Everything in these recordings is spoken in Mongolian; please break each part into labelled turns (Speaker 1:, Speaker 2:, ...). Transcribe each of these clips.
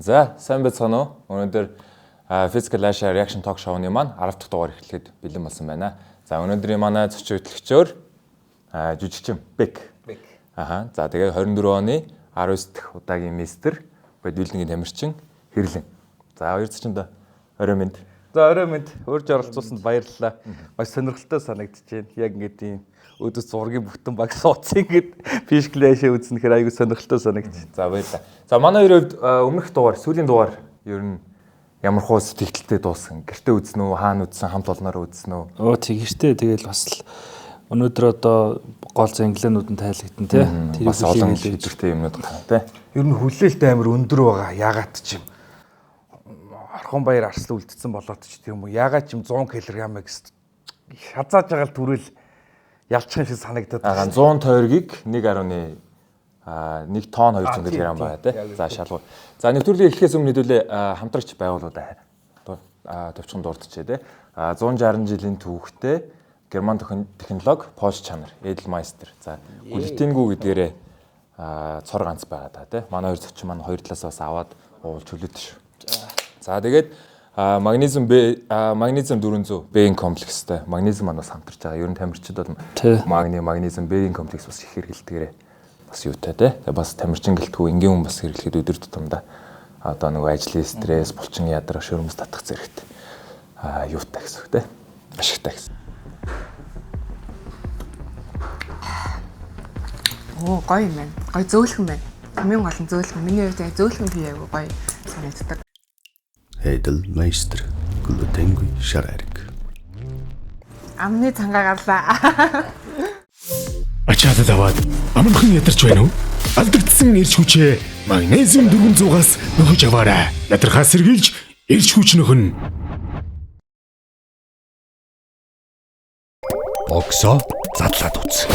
Speaker 1: За, сайн байцгаана уу? Өнөөдөр Physical Asia Reaction Talk Show-ны маань 10 дахь дугаар эхлэхэд бэлэн болсон байна. За, өнөөдрийн манай зочин хөтлөгчөөр жүжигчин Бек. Аха. За, тэгээ 24 оны 19 дахь удаагийн мистер бодибилдингийн тамирчин Хэрлэн. За, хоёр зочинд орой минь.
Speaker 2: За, орой минь. Урьж оролцуулсанд баярлалаа. Маш сонирхолтой санагдаж байна. Яг ингээд ийм өдөс зургийн бүтэн баг суудсан ингээд Physical Asia үзнэхээр аягүй сонирхолтой санагдаж.
Speaker 1: За, баярлалаа. За, манай хоёрын хувьд өмнөх дугаар, сүүлийн дугаар ер нь ямар хуу сэтгэлтэй дууссан? Гэртээ үзнэ үү, хаана үзнэ, хамт олноор үзнэ үү?
Speaker 3: Оо тэгэртэй тэгэл бас л өнөөдөр одоо гол зэнглэнүүдэн тайлгдсан тий.
Speaker 1: Тэр бас олон шийдвэртэй юмнууд байна тий.
Speaker 2: Ер нь хүлээлт амар өндөр байгаа. Яагаад ч юм Орхон баяр арслан үлдсэн болоод ч тийм үү. Яагаад ч юм 100 кг шазааж байгаа л түрэл ялчхан шиг санагдаад
Speaker 1: байна. 100 тойргийг 1.1 тонн 200 кг байгаа тий. За шалгуу. За нэвтрүүлгийг эхлэхээс өмнө хэдүүлээ хамтрагч байгууллагууд төвчгөн дурдчихъя тий. 160 жилийн түүхтэй Герман технологи Польш чанар Edelmeister. За глютенгүү гэдгээрээ цор ганц байгаа та тий. Манай хоёр зочин маань хоёр талаас бас аваад уулж хөлөөд шүү. За тэгээд магнезиум 400 Б-ийн комплекстэй. Магнезиум маань бас хамтарч байгаа. Ер нь тамирчид бол магнезиум Б-ийн комплекс бас их хэрэглэдэгээрээ бас юутай тий. Тэгээд бас тамирчин гэлтгүй энгийн хүн бас хэрэглэхэд өдөр тутамдаа одоо нөгөө ажлын стресс, булчин ядрах, шөрмөс татах зэрэгт юутай гэсэн үг тий. Ашигтай гэсэн.
Speaker 4: Оо гоё юм байна. Гоё зөөлхөн байна. Хамгийн гол нь зөөлхөн. Миний хувьд яг зөөлхөн хийгээгүй гоё санагддаг.
Speaker 5: Edelmeister глютенгүй шарарик.
Speaker 4: Амны цангаа гарлаа.
Speaker 5: Ачаадад аваад амархан ядарч байна уу? Алдагдсан эрч хүчээ магнезиум 400-аас нөхөж аваарай. Ядархаа сэргийлж эрч хүч нөхөн. Боксо задлаад үз.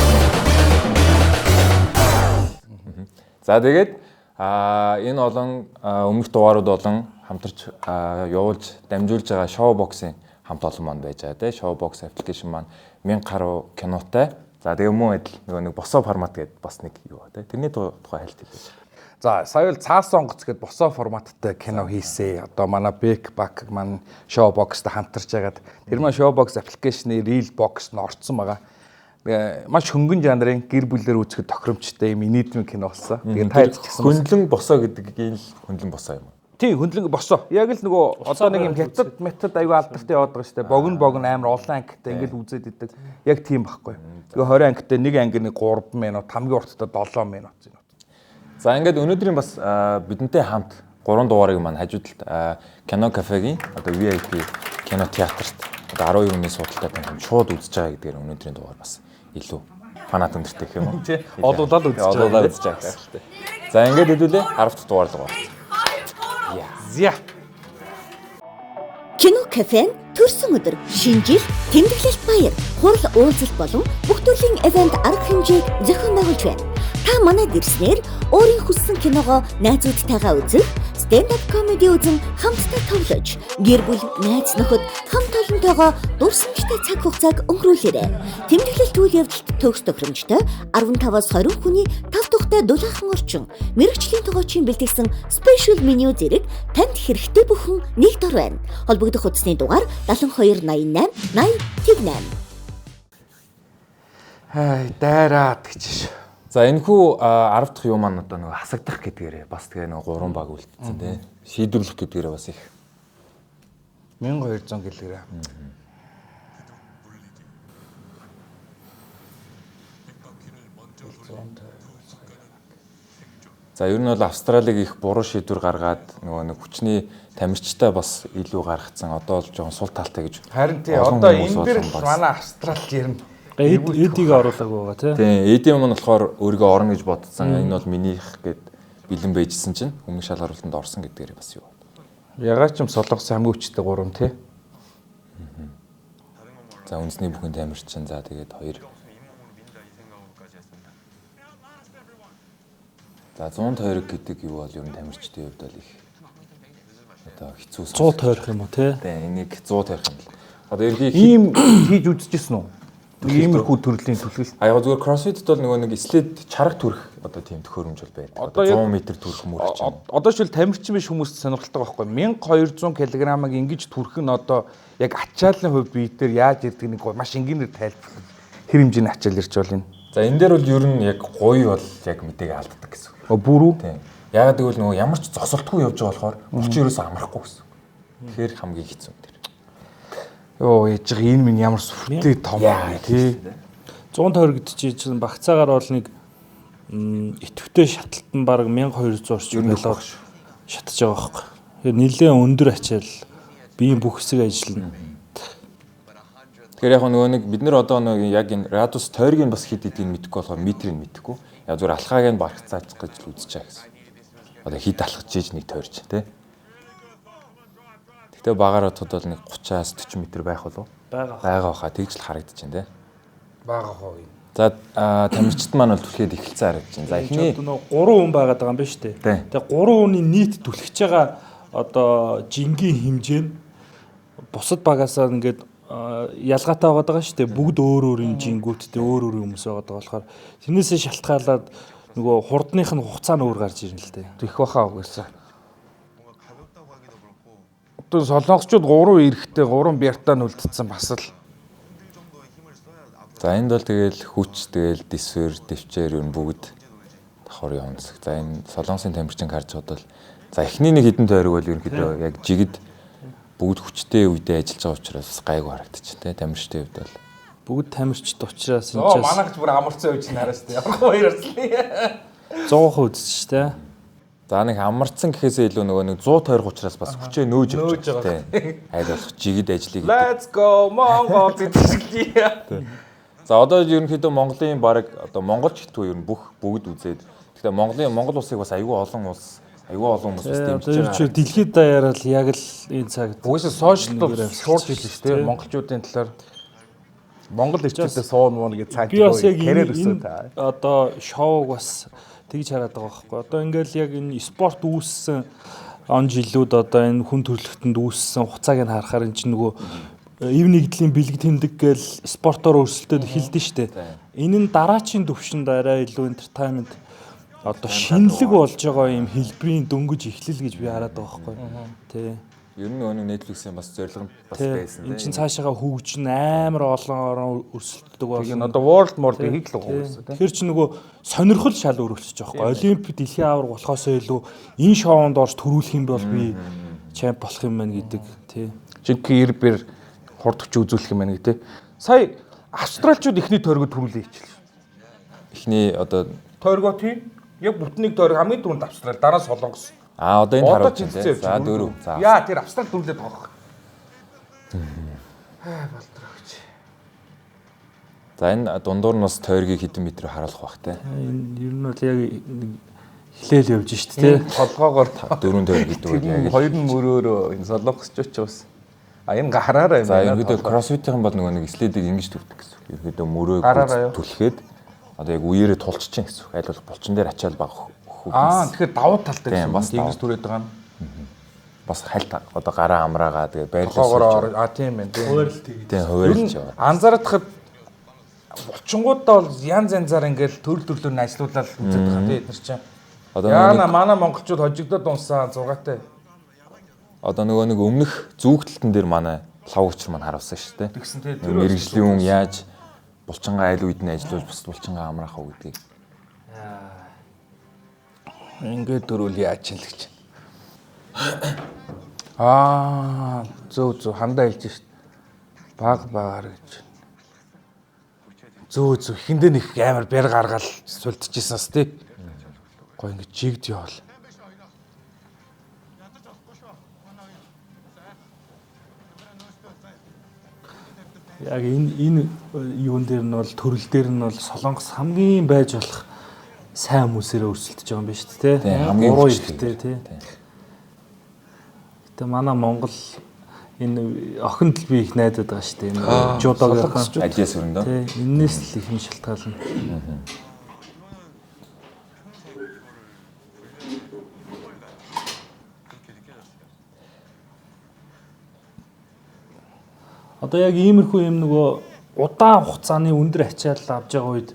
Speaker 1: За тэгээд энэ олон өмнөх дугаарууд болон хамтарч явуулж дамжуулж байгаа Showbox-ийн хамт олон маань байж байгаа тийм Showbox аппликейшн маань 1000 гаруй кинотой. За тэгээ мөн адил нэг босоо формат гэдэг бас нэг юу ба тийм тэрний тухай хэлт хэлээ.
Speaker 2: За, сая л цаас сонгоц гэд босоо форматтай кино хийсэ. Одоо манай Бек Бак маань Showbox-тай хамтарч байгаад тэр маань Showbox аппликейшны Reel Box нь орцсон байгаа. Тэгээ маш хөнгөн жанрын гэр бүлээр үзэхэд тохиромжтой юм инээдмэн кино болсон. Тэгээ та ядчихсан.
Speaker 1: Хөндлөн босоо гэдэг ийм л хөндлөн босоо юм.
Speaker 2: Тийм хөндлөн босоо. Яг л нөгөө одоо нэг юм метод аюу алдартай яваад байгаа шүү дээ. Богн амар олон ангитай ингээд үзээд идэг. Яг тийм байхгүй. Тэгээ 20 ангитай нэг анги нэг 3 минут, хамгийн урттай 7 минут зин.
Speaker 1: За ингээд өнөөдрийн бас бидэнтэй хамт 3 дугаарыг маань хажуудалд кино кафегийн одоо VIP кино театрт одоо 12 хүний суудалтай байна. Шууд үзэж байгаа гэдгээр өнөөдрийн дугаар бас илүү фанат өндөртэй гэх юм уу?
Speaker 2: Тий. Олуулаад үзэж байгаа.
Speaker 1: За ингээд хэдүүлээ 10 дахь дугаар л байгаа.
Speaker 2: Зя.
Speaker 6: Кино кафен төрсөн өдөр шинжил тэмдэглэлт баяр хурал уулзалт болон бүх төрлийн ивент арга хэмжээг зохион байгуулж байна. Та манайд ирснээр өөрийн хүссэн киногоо найзуудтайгаа үзэх, stand-up comedy үзэн хамтдаа тоглож, гэр бүл, найз нөхөд хамт олонтойгоо дурсамжтай цаг хугацааг өнгөрүүлээрэй. Тэмдэглэлт үйл явдалд төгс тохиромжтой 15-аас 20 хүний тав тухтай дулаахан орчин, мэргэжлийн тогоочийн бэлтгэсэн special menu зэрэг танд хэрэгтэй бүхэн нэг дор байна. Холбогдох утасны дугаар 7288 8088.
Speaker 2: Хай дайраад гэж.
Speaker 1: За энэхүү 10 дахь юу маань одоо нөгөө хасагдах гэдгээрээ бас тэгээ нөгөө 3 баг үлдсэн тий. Шийдвэрлэх гэдгээрээ бас их
Speaker 2: 1200 кг.
Speaker 1: За ер нь бол Австралиг их буруу шийдвэр гаргаад нөгөө нэг хүчний тамирчтай бас илүү гаргацсан. Одоо л жоохон сул талтай гэж.
Speaker 2: Харин тий одоо энэ дэр манай Австрал ирнэ.
Speaker 3: Эдийг оруулаагүй байгаа
Speaker 1: тийм. Эдийн маань болохоор өөрийгөө орно гэж бодсон. Энэ бол минийх гэд бэлэн байжсэн чинь өмнө шал харуултанд орсон гэдгээр бас юу.
Speaker 2: Ягаад ч юм солонгосын хамгийн хүчтэй 3 тий.
Speaker 1: За үндэсний бүхэн тамирчин. За тэгээд 2. За 100 тойрог гэдэг юу бол ер нь тамирчдын хувьд бол их одоо хэцүү.
Speaker 3: 100 тойрох юм уу тий?
Speaker 1: Тийм энийг 100 тойрох юм л. Одоо эргийг
Speaker 2: ийм хийж үзчихсэн үү? Иймэрхүү төрлийн түлхэл.
Speaker 1: Яг зүгээр CrossFit бол нөгөө нэг след чарга түрэх одоо тийм төхөөрөмж бол байдаг. Одоо 100 м түрэх мөрч.
Speaker 2: Одоо шил тамирчин биш хүмүүст сонирхолтой байхгүй. 1200 кг-ыг ингэж түрэх нь одоо яг ачааллын хувь бие дээр яаж ирдэг нэг маш энгийнээр тайлбарлах. Хэр хэмжээний ачаал ирж байна.
Speaker 1: За энэ дээр бол ер нь яг гоё бол яг мэдээг алддаг гэсэн үг.
Speaker 2: Бүрүү.
Speaker 1: Тийм. Ягаад гэвэл нөгөө ямар ч зогсолтгүй явж байгаа болохоор орчин ерөөсөө амрахгүй гэсэн. Тэгэхээр хамгийн хэцүү юм дээр.
Speaker 2: Йоо яж энэ минь ямар сүртэй том тий.
Speaker 3: 100 тойрогд чинь багцаагаар бол нэг идэвхтэй шаталтан баг 1200 орчим болоод шатаж байгаа байхгүй. Тэгэхээр нэлээд өндөр ачаал биеийн бүх хэсэг ажиллана.
Speaker 1: Тэгэхээр яг нөгөө нэг бид нар одоо нэг яг энэ радиус тойргийн бас хэд хэдийг мэдэхгүй болохоор метрийг мэдэхгүй. Яг зүгээр алхааг нь баргацаач гэж л үзэж байгаа гэсэн. Одоо хэд алхаж ийж нэг тойрч тий. Гэтэ багаар отод бол нэг 30-аас 40 м байх болов. Бага хаа тэгж л харагдаж байна тий.
Speaker 2: Бага хоо.
Speaker 1: За тамирчид маань бол түлхээд эхэлсэн харагдаж байна. За эхний
Speaker 3: 3 хүн байгаад байгаа юм байна шүү дээ. Тэгээ 3 хүний нийт түлхэж байгаа одоо жингийн хэмжээ нь бусад багасаа ингээд ялгаатай байгаа шүү дээ. Бүгд өөр өөрийн жингүүттэй өөр өөр хүмүүс байгаа болохоор тэрнээсээ шалтгаалаад нөгөө хурдных нь хугацаа нь өөр гарч ирнэ л дээ.
Speaker 2: Их бахаа угаасаа. Одоо солонгосчууд 3 эрэхтэй 3 бяртаа нүлдсэн бас л.
Speaker 1: За энд бол тэгэл хүч тэгэл дисвер, дэвчээр юу бүгд давхар явна гэсэн. За энэ солонгосын тамирчин харж бодвол за эхний нэг хэдэн тойрог бол ерөнхийдөө яг жигд бүгд хүчтэй үедээ ажиллаж байгаа учраас бас гайгүй харагдчих тий тамирчдын хувьд бол.
Speaker 3: Бүгд тамирчд учраас энэ
Speaker 2: Оо манайч бүр амарцсан үеч нараас тий. Ямар хоёр арслаа.
Speaker 3: 100% шүү дээ.
Speaker 1: За нэг амарцсан гэхээсээ илүү нөгөө нэг 100 тойрох учраас бас хүчээ нөөж явж байгаа тий. Айл болох жигд ажлыг.
Speaker 2: Let's go Монгол гэдэг.
Speaker 1: За одоо ерөнхийдөө Монголын баг одоо монголч хэтгүй ер нь бүгд үзээд. Гэхдээ Монгол улсыг бас аюул олон улс аюул олон хүмүүс бас дэмжиж байгаа.
Speaker 3: Тэр дэлхийд даяараа л яг л энэ цагт
Speaker 2: Угсаа сошиал шуурж хэлсэн шүү дээ. Монголчуудын талаар Монгол ирчүүдээ суун гэж цааш
Speaker 3: би бас яг
Speaker 2: кэрээр өсөө та.
Speaker 3: одоо шоуг бас тэгж хараад байгаа байхгүй. Одоо ингээл яг энэ спорт үүссэн он жилүүд одоо энэ хүн төрөлхтөнд үүссэн хугацааг нь харахаар энэ чинь нөгөө ив нэгдлийн бэлэг тэмдэг гээл спортоор өрсөлдөд эхэлдэж штэ. Энэ нь дараачийн төвшөнд арай илүү entertainment одоо шинэлэг болж байгаа юм хэлбэрийн дөнгөж эхлэл гэж би хараад байгаа байхгүй. Тий.
Speaker 1: Ер нь нөгөө Netflix-ийн бас зорилго бас байсан.
Speaker 3: Энэ чинь цаашаага хөгжин амар олон орон өрсөлддөг
Speaker 2: бол. Энэ одоо World Mall-ыг хийх л гоосон тий.
Speaker 3: Тэгэхээр чи нөгөө сонирхол шал өөрчлөж байгаа байхгүй. Олимп дэлхийн аварга болохоосоо илүү энэ шоунд орж төрүүлэх юм бол би чемп болох юм байна гэдэг тий.
Speaker 2: Жинхэнэ ирбэр хурдч үзүүлэх юм байна гэдэг. Сая австралчууд ихний тойргоо төрүүлээ хичээл.
Speaker 1: Ихний одоо
Speaker 2: тойргоо тий. Яг бүтнийг тойрог хамгийн түрүүнд австрал дараа солонгос.
Speaker 1: Одоо энэ харуулж байна. За 4. За.
Speaker 2: Яа тэр австрал дүрлээд байгаа. Болдрогч.
Speaker 1: За энэ дундуур нь бас тойргийг хэдэн метр харуулах бах те.
Speaker 3: Энэ ер нь бол яг эхлээл явж шít те.
Speaker 2: Толгоогоор
Speaker 1: 4 тойрог гэдэг үг яг.
Speaker 2: Хоёр нь мөрөөрөө энэ солонгосчууч бас. А энэ гараараа юм.
Speaker 1: За ерөөдөө CrossFit-ийн бол нөгөө нэг слэдийг ингэж төвдөг гэсэн. Ерөөдөө мөрөө түлхээд одоо яг үеэрээ тулчих чинь гэсэн. Айл бол булчин дээр ачаал баг.
Speaker 2: Тэгэхээр давуу талтай
Speaker 1: гэсэн. Бас
Speaker 2: тэгж түрээд байгаа нь.
Speaker 1: Бас хальт одоо гараа амраагаа тэгээ
Speaker 2: байрлал. А тийм ээ.
Speaker 3: Хуваарлт тэгээ.
Speaker 1: Тийм хуваарлж яваа.
Speaker 2: Анзаараадахад булчингуудаа бол янз янзаар ингээл төрөл төрлөөр нь ажилуулаад үзээд байгаа тийм эдгээр чинь. Одоо яана манай монголчууд хожигдоод унсаа 6-тай.
Speaker 1: Одоо нөгөө нэг өмнөх зүүгтэлтэн дээр манай лавгч маань харуулсан шүү дээ.
Speaker 2: Тэгсэн тийм
Speaker 1: мэрэгжлийн хүн яаж булчингаа айл үед нь ажиллаж бус булчингаа амраах уу гэдгийг.
Speaker 2: Ингээд дөрүүл яаж юм л гэж. Зөв хандаа хэлж шít. Багаар гэж. Зөв ихэндээ нэг амар бэр гаргаал сулдчихсан бас тий. Гоо ингэж жигд явал.
Speaker 3: Яг энэ юун дээр нь бол төрөл дээр нь бол солонгос хамгийн байж болох сайн хүмүүсээр өрсөлдөж байгаа юм байна шүү дээ тий.
Speaker 1: Хамгийн
Speaker 3: ихтэй тий. Гэтэ манай Монгол энэ охинд л би их найдаад байгаа шүү дээ. Энэ жудогийнхан
Speaker 1: ажил сүрэндөө.
Speaker 3: Тий. Энээс л их юм шалтгаална. Одоо яг иймэрхүү юм нөгөө удаан хугацааны өндөр ачаалал авж байгаа үед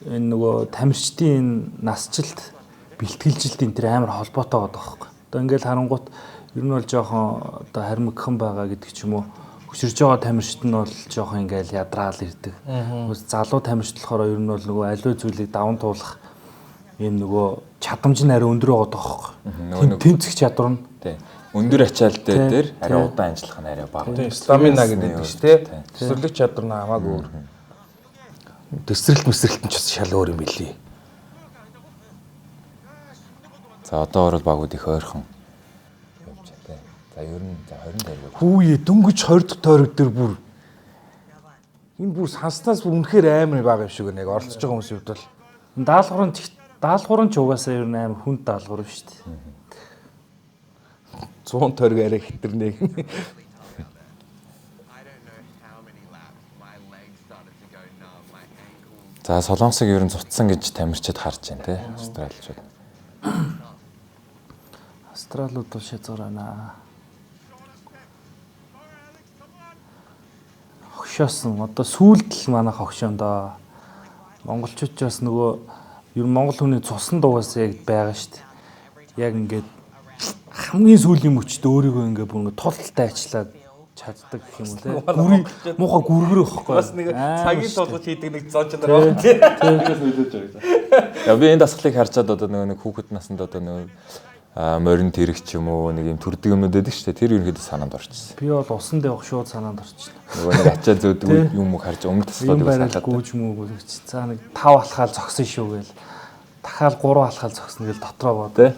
Speaker 3: энэ нөгөө тамирчдын насжилт бэлтгэлжилт энэ төр амар холбоотой байгаа байхгүй. Одоо ингээл харангуут ер нь бол жоохон одоо харимгхан байгаа гэдэг ч юм уу. Хөширж байгаа тамирчид нь бол жоохон ингээл ядраал ирдэг. Залуу тамирчид болохоор ер нь бол нөгөө аливаа зүйлийг даван туулах ийм нөгөө чадамж нь арай өндөр байгаа тоххой. Тэнцэх чадвар нь.
Speaker 1: Тийм. Өндөр ачаалтай дээр арай удаан ажиллах нь арай бага.
Speaker 2: Тийм. Стамина гэдэг нь шүү дээ. Төсвөрлөх чадвар нь хамаагүй өөр. Төсрэлт нь ч бас шал өөр юм билий.
Speaker 1: За одоо бол багууд их ойрхон явж байна те. За ер нь за 20 дайраг.
Speaker 2: Хүүе дөнгөж 20 дахь тойрог дээр бүр энэ бүр санснаас бүр үнэхээр амар бага юм шиг нэг оролцож байгаа хүмүүсийн хувьд бол
Speaker 3: даалгавар нь ч угаасаа ер нь амар хүнд даалгавар шүү дээ.
Speaker 2: 100 тойрог арай хитэрнэ.
Speaker 1: За Солонгосыг ер нь цуцсан гэж тамирчид харж байна те. Австраличууд.
Speaker 3: Австралиуд бол шазгаар байна. Хогшоосон. Одоо сүүлд л манайх хогшоондоо. Монголчууд ч бас нөгөө ер нь монгол хүний цусан дугаасаа яг байгаа шүү дээ. Яг ингээд хамгийн сүүлийн мөчд өөрийгөө ингээд бүр ингээд тултай ажиллаад чаддаг гэх юм уу те. Муухай гүргэр өгөхгүй.
Speaker 2: Бас нэг цагийн тулгаж хийдэг нэг зон чанар байна.
Speaker 1: Я би энэ дасгалыг харчаад одоо нэг хүүхэд наснд одоо нэг морин тэрэг ч юм уу нэг юм төрдөг юмуд байдаг шүү дээ. Тэр ерөнхийдөө санаанд орчихсон.
Speaker 3: Би бол усан дээр шууд санаанд орчихлоо.
Speaker 1: Нөгөө нэг ачаа зөөдөг юм уу харж өмнө таслаад
Speaker 3: байсан. Гүүж мүү гэж. За нэг 5 алхаал зогсон шүү гээл. Дахиад 3 алхаал зогсно гээл дотроо боо те.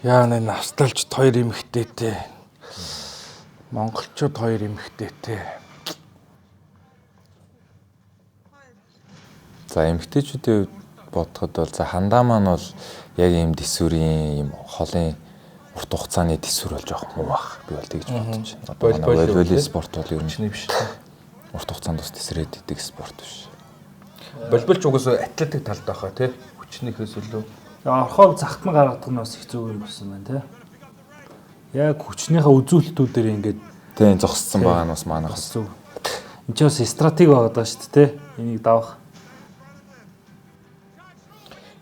Speaker 2: Яа нэг австралчууд 2 эмэгтэйтэй. Монголчууд 2 эмэгтэйтэй.
Speaker 1: За эмэгтэйчүүдийн бодоход бол за хандаа маань бол яг ийм дэсвэрийн ийм холын урт хугацааны дэсвэр болж байгаа юм бах. Би бол тэгж бодож байна. Одоо волейбол спорт бол ер нь
Speaker 2: биш.
Speaker 1: Урт хугацаанд бас дэсрээд идэг спорт биш.
Speaker 2: Волейбол ч угаасаа атлетик талд байгаа тий. Хүчнийхээс илүү.
Speaker 3: Орхоо захтан гаргадаг нь бас их зөв юм болсон байна те. Яг хүчнийхээ үзүүлэлтүүдээр ингээд
Speaker 1: тийм зогссон байгаа нь бас манайх
Speaker 3: зөв. Энд ч бас стратеги байгаа даа шүү дээ те. Энийг давах.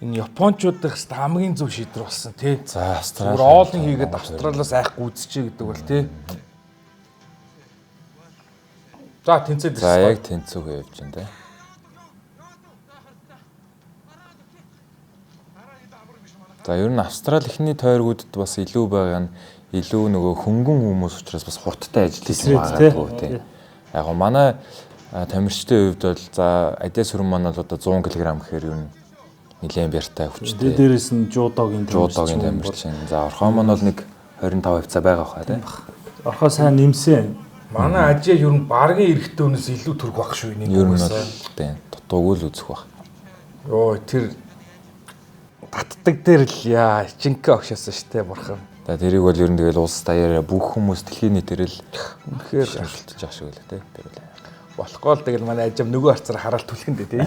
Speaker 2: Энэ Япончуудын хамгийн зөв шийдвэр болсон тий.
Speaker 1: За Австрали
Speaker 2: оолн хийгээд Австралиас айхгүй үзчихье гэдэг бол тий. За тэнцээд ирсэн.
Speaker 1: За яг тэнцүүгээ явж байна те. За ер нь Австрали ихний тойргуудад бас илүү байгаа нь илүү нөгөө хөнгөн хүмүүс учраас бас хурдтай ажиллаж байгаа тий. Яг го манай тамирчдын хувьд бол за адиас хүрэн маань бол одоо 100 кг гэхээр ер нь нэлээд бяртай хүчтэй.
Speaker 3: Дээрээс нь жуудогийн
Speaker 1: тамирч. За орхоо маань бол нэг 25% цаа байгаа хаа тий.
Speaker 3: Орхоо сайн нэмсэн.
Speaker 2: Манай ажээ ер нь баргийн эрэхтэй өнөөс илүү төрөх байх шүү нэг
Speaker 1: юм. Ер нь бол тий. Дутууг л үзэх байх.
Speaker 2: Йоо тэр татдаг дээр л яа чинкэ огшоосоо штэ бурхан.
Speaker 1: За тэрийг бол ер нь тэгэл улс даяараа бүх хүмүүс дэлхийн нийтээр л
Speaker 2: үнэхээр
Speaker 1: ашиглаж байгаа шиг байлаа тий. Тэр бол
Speaker 2: болохгүй л тэгэл манай ажим нөгөө харцаар хараалт түлхэндээ тий.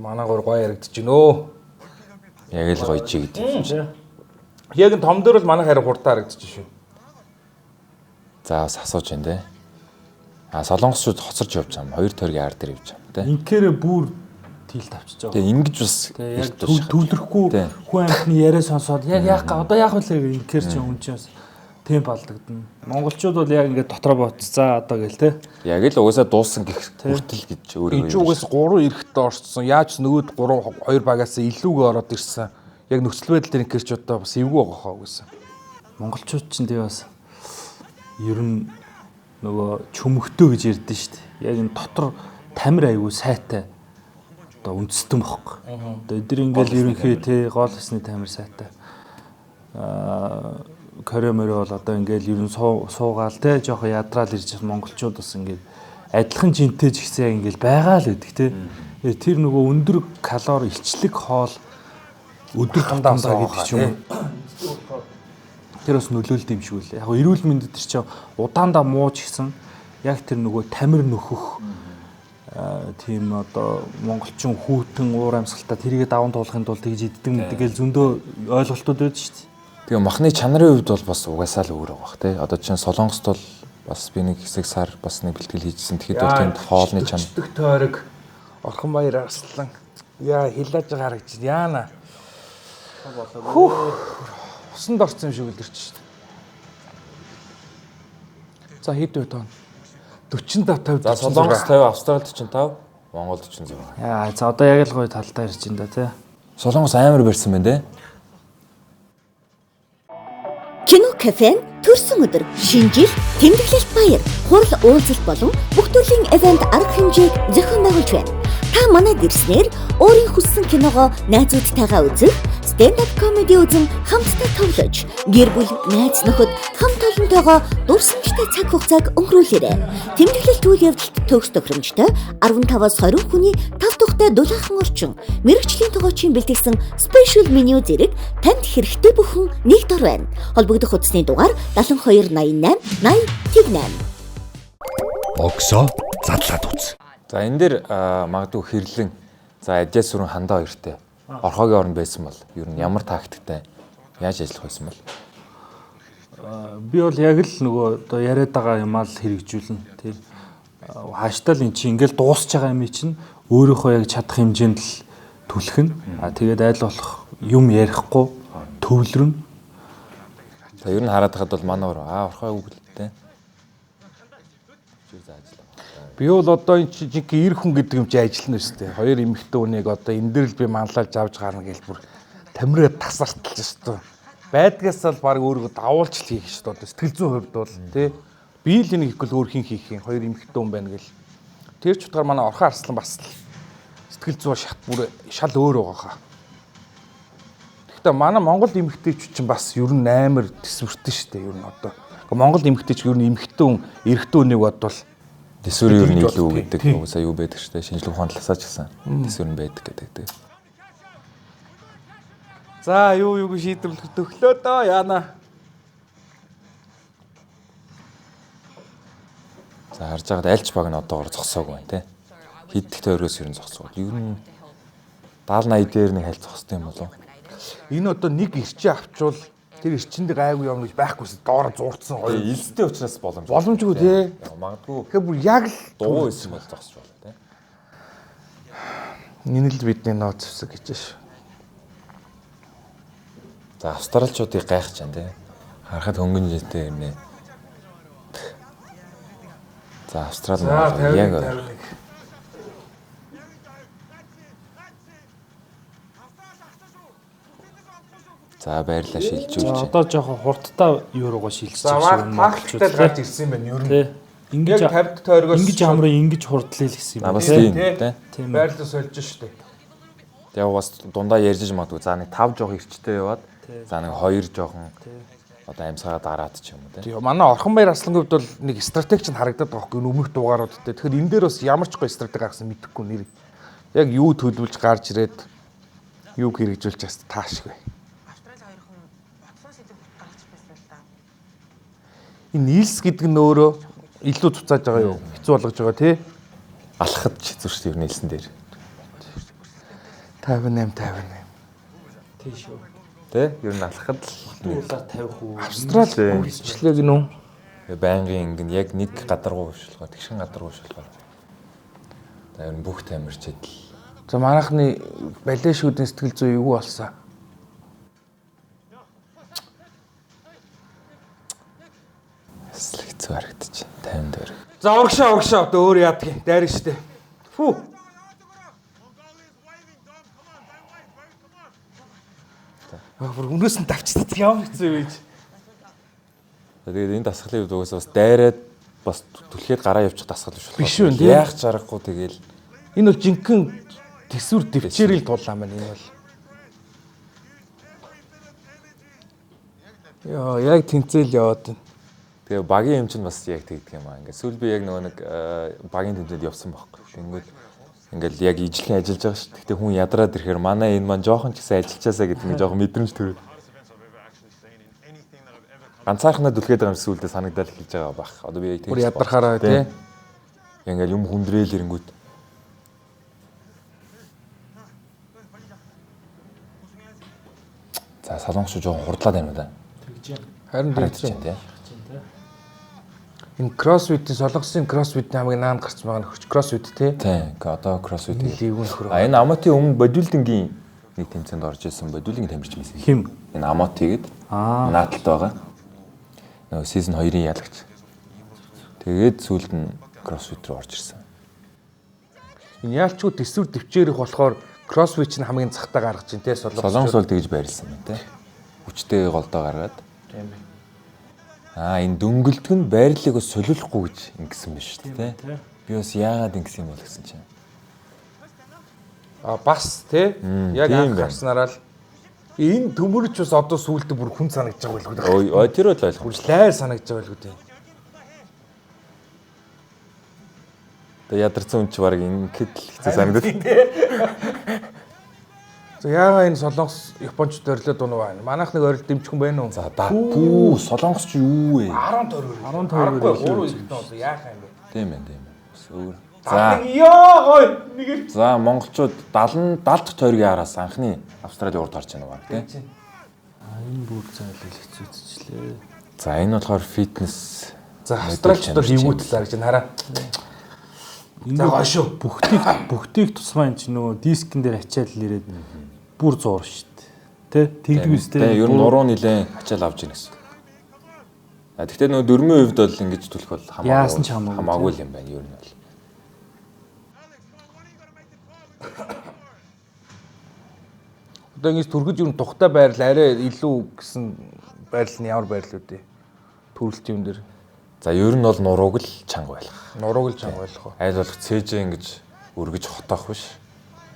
Speaker 2: Манай гор гоё яригдэж гинөө.
Speaker 1: Яг л гоё чи гэдэг юм шиг.
Speaker 2: Яг нь том дээр бол манай хариг хурдан харагдаж шүү.
Speaker 1: За бас асууж байна тий. Солонгосчууд хоцорч явж байгаа юм. 2 тойргийн ар дээр явж байгаа тийм.
Speaker 3: Инкээрээ бүр тийл тавьчихж байгаа.
Speaker 1: Тэгээ ингэж бас
Speaker 3: төвлөрөхгүй хүн амтны яриа сонсоод яг яах га одоо яах вэ инкээр ч юм чинь бас тийм балдагдана. Монголчууд бол яг ингээд дотроо бооц. За одоо гээл те.
Speaker 1: Яг л угаасаа дууссан гэх хүртэл гэж өөрөө.
Speaker 2: Энд ч угаас 3 эрэхтэй орцсон. Яаж нөгөөд 2 багаас илүүгээ ороод ирсэн. Яг нөхцөл байдал дээр инкээр ч одоо бас эвгүй байгаа хаа угаасаа.
Speaker 3: Монголчууд ч тэгээ бас ер нь нөгөө чөмөгтөө гэж ярьдэн шүү дээ. Яг энэ дотор тамир аягүй сайтай одоо үндэстэн бохгүй. Одоо эдгээр ингээл ерөнхий тий гол хэсний тамир сайтай. Корей мөрөө бол одоо ингээл ер нь суугаал тий жоохон ядраал ирж монголчууд бас ингээд адилхан жинтэй ч гэсэн яг ингээл байгаа л гэдэг тий. Тэр нөгөө өндөр калори илчлэг хоол өдөр тутамдаа гэдэг ч юм уу. Тэр бас нөлөөлд юм шиг үлээ. Яг эрүүл мэндэд тэр чинь удаандаа мууч гисэн яг тэр нөгөө тамир нөхөх тийм одоо монголчин хүүтэн уур амьсгалтай тэрийг даван туулахын тулд тэгж иддэг мэддэг гэл зөндөө ойлголтууд байдаг шүү дээ.
Speaker 1: Тэгээ махны чанарын хувьд бол бас угаасаа л өөр байгаа тий. Одоо чинь Солонгост бол бас би нэг хэсэг сар бас нэг бэлтгэл хийжсэн. Тэгэхэд бол тэнд хоолны чанар
Speaker 2: Өчтөг тойрог Орхонбаяр Арслан яа хилээж байгаа харагч яана. Усанд орсон юм шиг үлдэрч шүү дээ. За хэд вэ тоо? 40 50.
Speaker 1: За Солонгос 50, Австрали 45, Монгол 46.
Speaker 3: Яа за одоо яг л гоё талдаа ирж байна да тий.
Speaker 1: Солонгос амар барьсан байна те.
Speaker 6: Кино кафе төрсөн өдөр шинжил тэмдэглэлт баяр хурал уулзалт болон бүх төрлийн ивент арга хэмжээг зохион байгуулж байна. Та манайд ирснээр өөрийн хүссэн киногоо найзуудтайгаа үзэх, stand-up comedy үзэн хамтдаа тоглож, гэр бүл, найз нөхөд хамт олонтойгоо дурсамжтай цаг хугацааг өнгөрүүлээрэй. Тэмдэглэлт үйл явдалд төгс тохиромжтой 15-аас 20 хүний тав тухтай дулаахан орчин, мэргэжлийн тогоочийн бэлтгэсэн special menu зэрэг танд хэрэгтэй бүхэн нэг дор байна. Холбогдох утасны дугаар 7288 8088.
Speaker 5: Огсоо задлаад үз.
Speaker 1: За энэ дээр магадгүй хэрлэн за адьяас сүрэн хандаа хоёртой орхогийн оронд байсан бол ер нь ямар тактиктай яаж ажиллах байсан бол
Speaker 3: Би бол яг л нөгөө одоо яриад байгаа юмаа л хэрэгжүүлнэ тий. Хааштай л эн чинь ингээл дуусч байгаа юм чинь өөрийнхөө яг чадах хэмжээнд л түлхэн. Тэгээд айл болох юм ярихгүй төвлөрнө.
Speaker 1: за ер нь хараад хахад бол манай орхоо үгэлтэй.
Speaker 2: Би бол одоо энэ чи жинхэнэ эр хүн гэдэг юм чи ажиллана өстэй. Хоёр эмэгтэй хүнийг одоо энэ дээр л би манлайлж авч гарна гэж бүр тамираа тасарталж шүү дээ. Байдгаас л баг өөрийгөө давуулж л хийх шүү дээ. Сэтгэл зүйн хувьд бол тий. Би л энийг ихгүй л өөр хин хийх юм. Хоёр эмэгтэй хүн байна гэл. Тэр ч утгаар манай Орхон Арслан бас л сэтгэл зүй шат бүр шал өөр байгаа хаа. Гэхдээ манай Монгол эмэгтэйч чинь бас ер нь амар төсвөртөн шүү дээ. Ер нь одоо Монгол эмэгтэйч ер нь эмэгтэй хүн эрэгтэй хүнийг бодвол
Speaker 1: Тэсвэр ер нь илүү гэдэг уусаа юу байдаг штэ шинжлэх ухааны талаас ч гэсэн тэсвэр нь байдаг гэдэг.
Speaker 2: за юу шийдвэрлэх төглөө дөө яана.
Speaker 1: За харж байгаад альч баг нь одоогор зогсоогүй байна те. Хиддэх тойроос ер нь зогсоо. Ер нь 70 80 дээр нэг хайлт зогсдог юм болов.
Speaker 2: Энэ одоо нэг ирчээ авчвал тэр ирчэнд гайгүй юм гэж байхгүйс доороо зуурцсан гоё.
Speaker 1: Элстэй учраас боломжгүй.
Speaker 2: Боломжгүй тий.
Speaker 1: Магадгүй
Speaker 2: Тэгэхээр бүр яг л
Speaker 1: дуу байсан бол зогсож байна те.
Speaker 2: энэ л бидний нууц хэсэг гэж шүү.
Speaker 1: За австралчуудыг гайхаж байна те. Харахад хөнгөн жинтэй юм нэ. За австрал яг за баярлалаа шилжүүлж.
Speaker 3: Одоо жоохон хурдтай юуруугаа шилжиж
Speaker 2: За факттай гарч ирсэн юм байна ер нь.
Speaker 3: тий. Ингэж
Speaker 2: 50 тойрогоос
Speaker 3: ингэж хамраа ингэж хурдлаа л гэсэн юм
Speaker 1: Бас
Speaker 3: байна.
Speaker 1: тийм те.
Speaker 2: байрлал сольж штэ.
Speaker 1: Яг бас дундаа ярьж магадгүй. За нэг 5 жоох ирчтэй яваад за нэг 2 жоохон одоо амьсгаа дараад ч юм уу те.
Speaker 2: Тэгээ манай Орхонбаяр Арслангийн хувьд бол нэг стратеги чинь харагдаад байгаа хгүй өмнөх дугааруудтай. Тэгэхээр энэ дээр бас ямар ч гоё стратеги гаргасан мэдэхгүй нэр. Яг юу төлөвлөж гарч ирээд юу хэрэгжүүлж бас таашгүй. Энэ нийлс гэдэг нь өөрөө илүү цуцааж байгаа юу? Хэцүү болгож байгаа тий?
Speaker 1: Алхад ч хэцүү шүү дээ нэлсэн дээр.
Speaker 2: 58.
Speaker 3: Тий шүү.
Speaker 1: Тэ? Ер нь алхад
Speaker 3: Уулаар 50%.
Speaker 2: Австрали үйлчлээ гинөө.
Speaker 1: байнгын ингэн яг нэг гадаргуу хөвшлгөө тэгшин гадаргуу хөвшлгөө. За ер нь бүх тамирчид л
Speaker 2: За манайхны балешүүдийн сэтгэл зүй юу болсон?
Speaker 1: хэцүү харагдчих. 50 дээр.
Speaker 2: За урагшаа одоо өөр яадаг юм. Дайрах штэ. Фүү. Бүр өнөөс нь давчдаг ямар хэцүү юу гэж.
Speaker 1: Тэгээд энэ дасгалын үед угаасаа бас дайраад бас түлхээд гараа явчих дасгал биш
Speaker 2: Биш
Speaker 1: болох.
Speaker 2: үү, тий?
Speaker 1: Яах чаргагүй тэгэл
Speaker 2: Энэ бол жинхэнэ төсвөр дэвчээрийн тулаан байна энэ бол. Яа, яг тэнцэл яваад байна.
Speaker 1: тэгээ багийн юм чинь бас яг тэгдэг юм аа. Ингээд сүүл би яг нөгөө нэг багийн тэмцээнд явсан байхгүй. Тэнгүүд ингээл яг ижлэхэн ажиллаж байгаа шүү. Гэхдээ хүн ядраад ирэхээр манай энэ маань жоохон ч гэсэн ажиллачаасаа гэдэг нэг жоохон мэдрэмж төрөв. Ганцаархнаа дүлгээд байгаа юм сүүлдээ санагдаад эхэлж байгаа байх. Одоо би яг
Speaker 2: Бүр ядархаараа тий.
Speaker 1: ингээл юм хүндрээл ирэнгүүт За солонгос жоохон хурдлаад байна уу да.
Speaker 2: Харин
Speaker 1: Харагдаж
Speaker 2: тийм.
Speaker 1: байна тий.
Speaker 2: Энэ кроссфитийн солонгосын кроссфитний хамгийн наанд гарч байгаа нөхөж кроссфит тий.
Speaker 1: Тийм. Одоо кроссфит.
Speaker 2: Лигүүн нөхөр.
Speaker 1: А энэ Амоти өмнө бодибилдингийн нэг тэмцээнд орж ирсэн бодибилдинг тамирч байсан.
Speaker 3: Хим.
Speaker 1: Энэ Амоти гээд наадталд байгаа. Нөгөө сизон 2-ын ялагч. Тэгээд сүүлд нь кроссфит руу орж ирсэн.
Speaker 2: Энэ яалчгүй төсвөр төвчээрэх болохоор кроссфит нь хамгийн цахтаа гаргаж чинь тий
Speaker 1: Солонгос бол тэгж байрлсан юм тий. Хүчтэй голдоо гаргаад.
Speaker 2: Тийм ээ.
Speaker 1: Энэ дөнгөлдөг нь байрлалыг бас солиулахгүй гэж ингэсэн байна шүү дээ тий. Би бас яагаад ингэсэн юм бол гэсэн чинь.
Speaker 2: Бас тий яг
Speaker 1: тийм
Speaker 2: анх гарснараа л энэ төмөрч бас одоо сүултээ бүр хүн санагдаж байгаа байлгүй дээ.
Speaker 1: Ой тэр бол ойлгох.
Speaker 2: Лайр санагдаж байгаа байлгүй дээ.
Speaker 1: Тэгээ ядарсан хүн чи баг ингэхэд л хэцүү санагдав.
Speaker 2: За яагаад энэ солонгос японочд орилоод дуна байна. Манайх нэг орил дэмжих юм байна уу?
Speaker 1: За пүү солонгос чи юу вэ?
Speaker 2: 10 төгрөг. 10 төгрөг яах юм бэ?
Speaker 1: Тийм ээ тийм ээ. Бас өөр.
Speaker 2: Яа гой нэг
Speaker 1: За монголчууд 70 дахь тойргийн араас анхны Австрали урд гарч байгаа баг тийм.
Speaker 3: Энэ бүр зайлал хэцүүцчлээ.
Speaker 1: За энэ болохоор фитнес.
Speaker 2: За австралчууд бол ивүүтлээ гэж хараа. За гоо шүү.
Speaker 3: Бүгдийг тусгай энэ чинь нөгөө дискэн дээр ачаал ирээд бүр зуур шүү дээ. Тэ? Тэгдэг үстэй.
Speaker 1: Ер нь нуруу нилээн ачаал авч ийн гэсэн. Гэхдээ нөгөө дөрмийн хувьд бол ингэж төлөх бол
Speaker 3: Яасан ч хамаагүй.
Speaker 1: хамаагүй юм байна ер нь бол.
Speaker 2: Одоо ингэж түргэж юу тухтай байрал арай илүү гэсэн байрал нь ямар байрал үү дээ? Төрөлт юм дээр.
Speaker 1: За ер нь бол нурууг л чанга байлгах.
Speaker 2: Нурууг л чанга байлах уу?
Speaker 1: Айл болох цээжээ ингэж өргөж хотоох биш.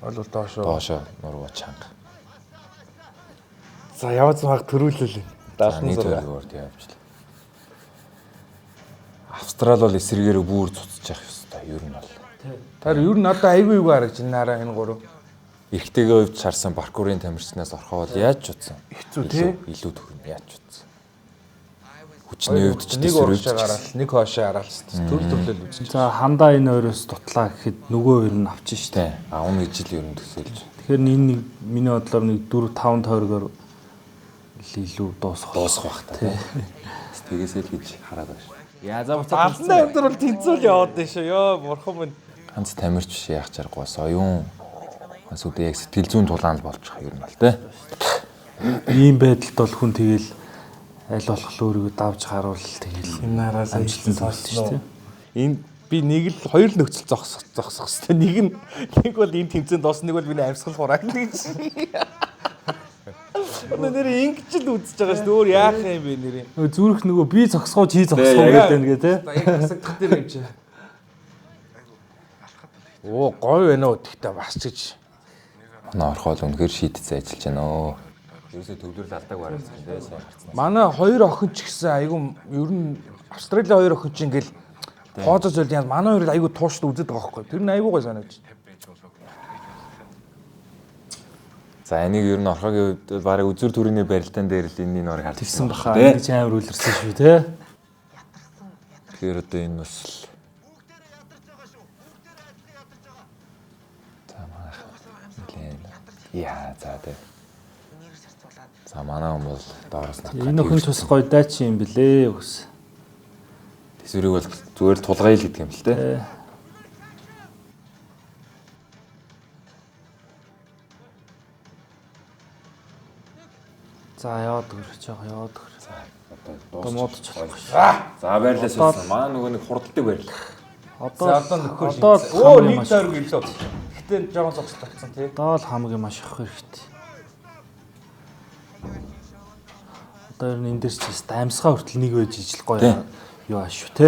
Speaker 2: Ойлгол доошоо.
Speaker 1: Доошоо нуруу чанга.
Speaker 2: За яваад цаг төрүүлэл. 76.
Speaker 1: Төгрөгөөр явуулчихлаа. Австрал бол эсэргээр бүр цуцж явах ёстой ер нь бол.
Speaker 2: Тэр ер нь одоо айгүй юу харагч энэ хараа энэ гурав.
Speaker 1: Эрэгтэйгээ хувьд шарсан паркурын тамирчнаас орхоо бол яаж ч утсан.
Speaker 2: Хэцүү тий.
Speaker 1: Илүү төгрөг яаж ч утсан. Хүчний хувьд ч
Speaker 2: нэг
Speaker 1: төсвөрөж
Speaker 2: уушаа гараал, нэг хоошоо гараал. Төрөл төрлөл үзчих.
Speaker 3: За хандаа энэ өрөөс дутлаа гэхэд нөгөө хоёр нь авчин шүү дээ.
Speaker 1: тий. Авна гэж л ер нь төсөөлж.
Speaker 3: Тэгэхээр энэ нэг миний бодлоор нэг 4-5 тойрогоор илүү дуусах
Speaker 1: Дуусах бах та тий. Тэгээсэй л гэж хараад байна. Яа за
Speaker 2: Алсны өдөр бол тэнцүүл яваад дээ шүү. Йоо бурхан минь.
Speaker 1: ганц тамирч биш яах чаргагүй бас оюун. Бас үдээ яг сэтгэл зүйн тулаан л болж байгаа ер нь бол тий.
Speaker 3: ийм байдалд бол хүн тэгэл аль болох л өөрийгөө давж харуул тэгэл
Speaker 2: Энэ хараа
Speaker 3: амжилтанд хүрэх шүү дээ.
Speaker 2: Энэ би нэг л хоёр л нөхцөл зогсох хэвээр. Нэг бол энэ тэмцээнд дуусна, нэг бол миний амьсгал хурааг гэж. Одоо нэр ингэж л үзэж байгаа шүү дээ. Өөр яах юм бэ нэр.
Speaker 3: Нөгөө зүрх нөгөө би зогсгоо чи зогсгоо гэдэг нэг тий.
Speaker 2: За яг хасагдах дээр юм чи. Оо гоё байна уу гэхдээ бас ч гэж.
Speaker 1: Манай орхол үнэхээр шийдсэн ажиллаж байна өө. Ерөөсөө төвлөрөл алдааг барьсан дээ сайн харцсан.
Speaker 2: Манай хоёр охин ч гэсэн айгүй ер нь Австралийн хоёр охин ч ингээл хоозоо зүйл яа манай хоёр айгүй туушд үзээд байгаа байхгүй. Тэр нь айгүй гой санагдчих.
Speaker 1: За энийг ер нь орхогийн хувьд бараг үзүр төрөний барилдаан дээр л энэний норыг
Speaker 3: Тэгсэн
Speaker 1: харсан
Speaker 3: баха ингэж амар үлэрсэн шүү тий.
Speaker 1: Тэгэхээр одоо энэ бас л за манайх яа за тэ. За манай хүн бол доороос натгах.
Speaker 3: Энэ өхөн тус гоё дайчин юм блэ үс.
Speaker 1: Тэсвэрийг бол зүгээр л тулгая л гэдэг юм л те.
Speaker 3: За яваад өгч байгаа яваад өгч. Одоо модч болох шүү.
Speaker 1: За байрлалаа солисон. Манай нөгөө нэг хурдтай байрлал.
Speaker 2: Одоо нөхөр
Speaker 3: одоо
Speaker 2: оо нэг тойрог илүү. Гэтэ жоохон зогсож татсан тий.
Speaker 3: одоо л хамгийн маш их хэрэгтэй. Одоо ер нь энэ дээр ч гэсэн амьсгаа хүртэл нэг байж ижил гоё юу ааш шүү те.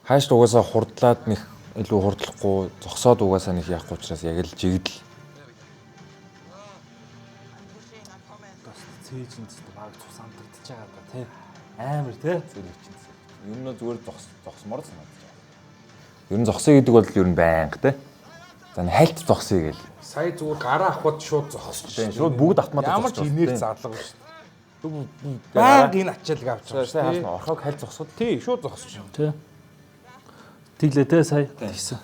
Speaker 1: Хааш угаасаа хурдлаад нэг илүү хурдлахгүй зогсоод угаасаа нэг яахгүй учраас яг л жигдэл.
Speaker 3: Цээжинд баг цус амтагдчихж байгаа да тий. Амар тий.
Speaker 1: Ер нь зүгээр зогсмоор санагдаж байна. Ер нь зогсъё гэдэг бол ер нь байнга те. За хальт зогсъё гэл.
Speaker 2: Сая зүгээр гараа авахд шууд зогсож
Speaker 1: Тийм шууд бүгд автомат
Speaker 2: ямар ч инээр заалга шүү дээ. Баян энэ ачаалаг авч байгаа шүү
Speaker 1: Сайн
Speaker 2: дээ.
Speaker 1: хаана орхог хальт зогсоод
Speaker 2: Тий, шууд зогсож байна.
Speaker 3: Тий. Тэглээ те сая тэгсэн.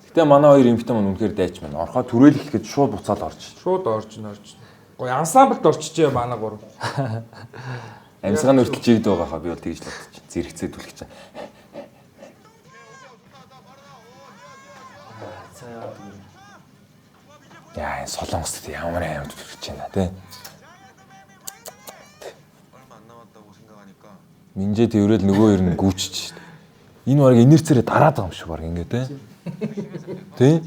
Speaker 1: Гэтэ манай хоёр эмхтэн мань үнэхээр дайч байна. Орхоо түрээлэх гэж шууд буцаад орж.
Speaker 2: Шууд орж. Гой ансамблд орчижээ манай гур.
Speaker 1: Амьсгааны хүртэл жигд байгаа хаа би бол тэгж л бодож чинь. Зэрэгцээ түлхэж чинь. Яа, Солонгост ямар аймаг түлхэж байна тий. Минжээ тэрвэл нөгөө ер нь гүйчиж шүү дээ. Энэ баг инерцээрээ дараад байгаа юм шиг баг ингээ тий. Тий?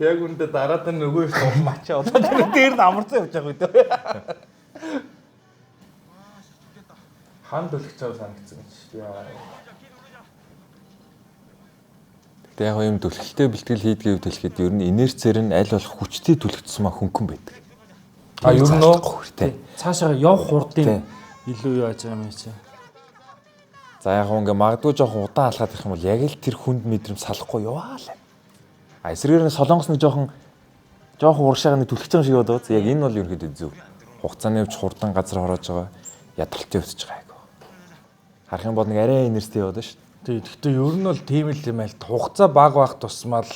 Speaker 2: Яг үүндээ дараад нь нөгөө их мачаа одоо тэр дээр нь амарсан явж байгаа үү. Хан төлөх цав санагдсан гэж. Яа.
Speaker 1: Гэтэ яг юм түлхэлтэй бэлтгэл хийдгийг хэлэхэд ер нь инерцээр нь аль болох хүчтэй түлхэгдсэн маа хөнгөн байдаг.
Speaker 2: А ер нь нөө
Speaker 3: цаашаа явах хурдын илүү юу яаж байгаа юм чи.
Speaker 1: За яг ингээ магадгүй жоохон удаан алхаад ирэх юм бол яг л тэр хүнд мэдрэмж салахгүй яваа л. А эсрэгээр нь Солонгос нь жоохон урагшааны түлхэж байгаа шиг бодоод яг энэ бол ерөнхийдөө зөв. Хугацааны явж хурдан газар хороож байгаа. Ядралтай явж байгаа айгу. Харах юм бол нэг арай инерстэй яваад шүү.
Speaker 2: Тэгэхдээ ер нь бол тийм л юм байл. Хугацаа баг байх тусмал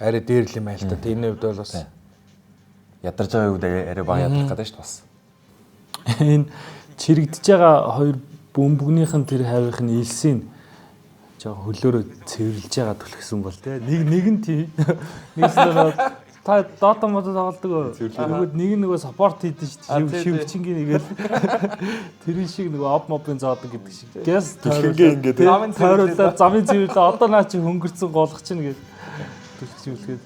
Speaker 2: арай дээр л юм байл та. Тэний хувьд бол бас
Speaker 1: ядарч байгаа үед арай баг ядрах гэдэг шүү бас.
Speaker 3: Энэ чирэгдэж байгаа хоёр бөмбөгнийх нь тэр хавийнх нь илсийн жоо хөлөөрөө цэвэрлж байгаа түлхсэн бол те нэг нь тий нэгс та дота модод тоглодог нөгөө нэг саппорт хийдэж шүү шивчингийн нэгээл тэрийн шиг нөгөө оп мопын зоодог гэдэг шиг гэс
Speaker 1: түлхэнгээ ингээд
Speaker 3: тойруулаад замын цэвэрлээ одоо наа чи хөнгөрцөн голох чинь гээд түлхжүүлгээд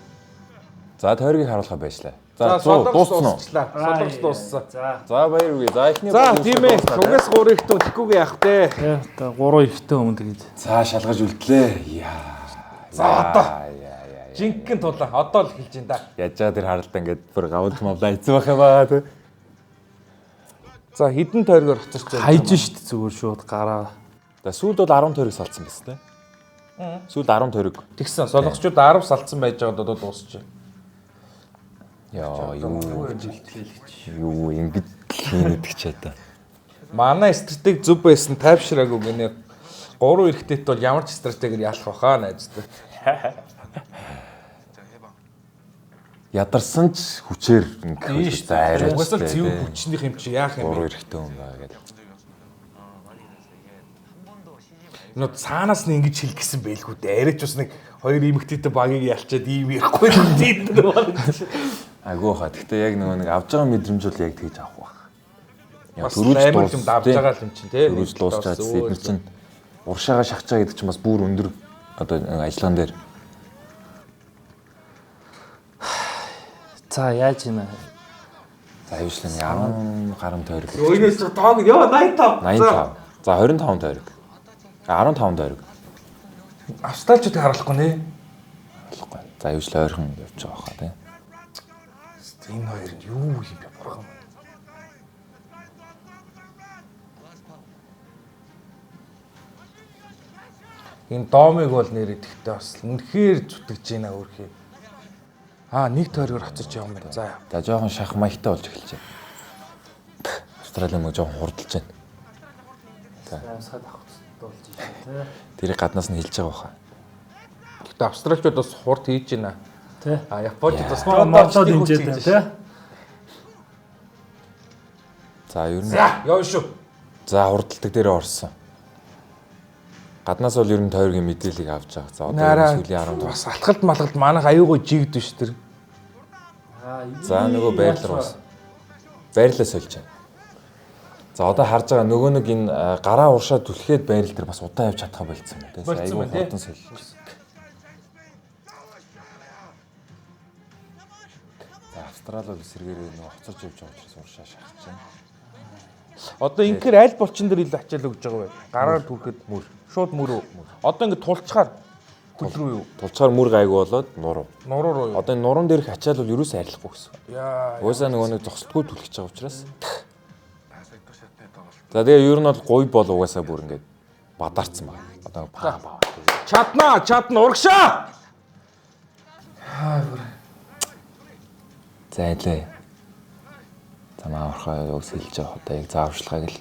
Speaker 1: за тойргийг харуулхаа байшлаа.
Speaker 2: За дууссан. Солонгос дууссан.
Speaker 1: За баяр үгүй. За эхний
Speaker 2: за тийм ээ. Угаас 3 ихтэй тэхгүйгээ явах те.
Speaker 3: Тэ 3 ихтэй өмнө тэгээд.
Speaker 1: За шалгаж үлдлээ. Яа.
Speaker 2: За одоо. Жинхэнэ тулаа. Одоо л хэлж ин да.
Speaker 1: Яаж байгаа тэр харалтаа ингээд бүр гавд мавлаа эзэн байх юм баа те.
Speaker 2: За хідэн тойргоор хоцорч байгаа.
Speaker 3: Хайж штт зүгээр шууд гараа.
Speaker 1: За сүүлд бол 10 тойрог салцсан биз те. Сүүлд 10 тойрог.
Speaker 2: Тэгсэн солонгочууд 10 салцсан байж байгаад одоо дуусч байна.
Speaker 1: Яа юу ингэж хийдэг ч ята.
Speaker 2: Манай стратеги зөв байсан тайвшраагүй гинэ. 3 эрэхтэйт бол ямар ч стратегиэр ялах баха найзтай.
Speaker 1: Ядарсан ч хүчээр ингэж арай.
Speaker 2: Угсаал цэвэр хүчнийх юм чи яах юм бэ?
Speaker 1: 3 эрэхтэй юм байна гэдэг.
Speaker 2: Нөө цаанаас нь ингэж хэл гисэн байлгүй дээ. Арайч бас нэг 2 эмэгтэйтэй багийг ялчаад ийм ярихгүй тийм.
Speaker 1: Агуу хаа. Гэхдээ яг нэг авж байгаа мэдрэмж бол яг тэгж авах байх.
Speaker 2: Яг түрүүж юм давж байгаа юм чинь тийм.
Speaker 1: Түрүүж дуусчаад эдгээр чинь уршаага шахаж байгаа гэдэг чинь бас бүр өндөр одоо ажиллагаан дээр.
Speaker 3: За яаж ийна.
Speaker 1: За хөвшлэн 10 гаруй тойрог.
Speaker 2: Өөнөөс тоог ёо 85.
Speaker 1: 85. За 25 тойрог. 15 тойрог.
Speaker 2: Австраличуудыг харуулахгүй нэ.
Speaker 1: Болохгүй. За хөвшл ойрхон явж байгаа хаа тийм.
Speaker 2: Энэ хоёр нь юу юм бэ бурхан. Энэ доомыг бол нэр идэхтэй бас үнэхээр зүтгэж байна өөрхий. Нэг тойргоор хоцорч явсан байна. За.
Speaker 1: За жоохон шах маягтай болж эхэлж байна. Австрали мөн жоохон хурдалж байна. За.
Speaker 3: Амсгаад авах болж байна те.
Speaker 1: Тэрийг гаднаас нь хэлж байгаа баха.
Speaker 2: Гэхдээ австраличууд бас хурд хийж байна.
Speaker 3: Тэ.
Speaker 2: Японууд бас
Speaker 3: модлоод хинжээд байна те.
Speaker 1: За ер нь
Speaker 2: яа шүү.
Speaker 1: за хурдалдаг дээрээ орсон. Гаднаас бол ер нь тойргийн мэдээллийг авч байгаа. За одоо сүүлийн 10
Speaker 2: бас алтгалт малгалт манайх аюугүй жигдв ш тэр.
Speaker 1: За нөгөө байрлал бас. Байрлалаа сольж байна. За одоо харж байгаа нөгөө нэг энэ гараа уршаа түлхээд байрал дээр бас удаан явж чадхаа болцсон байна тийм. Аюугүй хурдан сольж. За Австрали бол эсэргээрээ нөгөө хоцорч явж байгаа учраас уршаа шахаж байна.
Speaker 2: Одоо инхээр аль булчин дээр ил ачаал өгж байгаа вэ? Гараар түрхэд мөр. Шууд мөр. Одоо ингэ тулчгаар хөл рүү юу?
Speaker 1: Тулчгаар мөр гайгүй болоод нуруу.
Speaker 2: Нуруу руу юу?
Speaker 1: Одоо нуруунд дээрх ачаал бол юусаа арилахгүй гэсэн.
Speaker 2: Яа.
Speaker 1: Уусаа нөгөө нэг зогсдгүй түлхэж байгаа учраас. За тэгээ ер нь бол гуй бол угаасаа бүр ингээд бадарцсан байна. Одоо паа.
Speaker 2: Чадна урагшаа.
Speaker 1: Зайлээ. За маавархаа юу сэлж явах одоо яг зааварчилгааг л.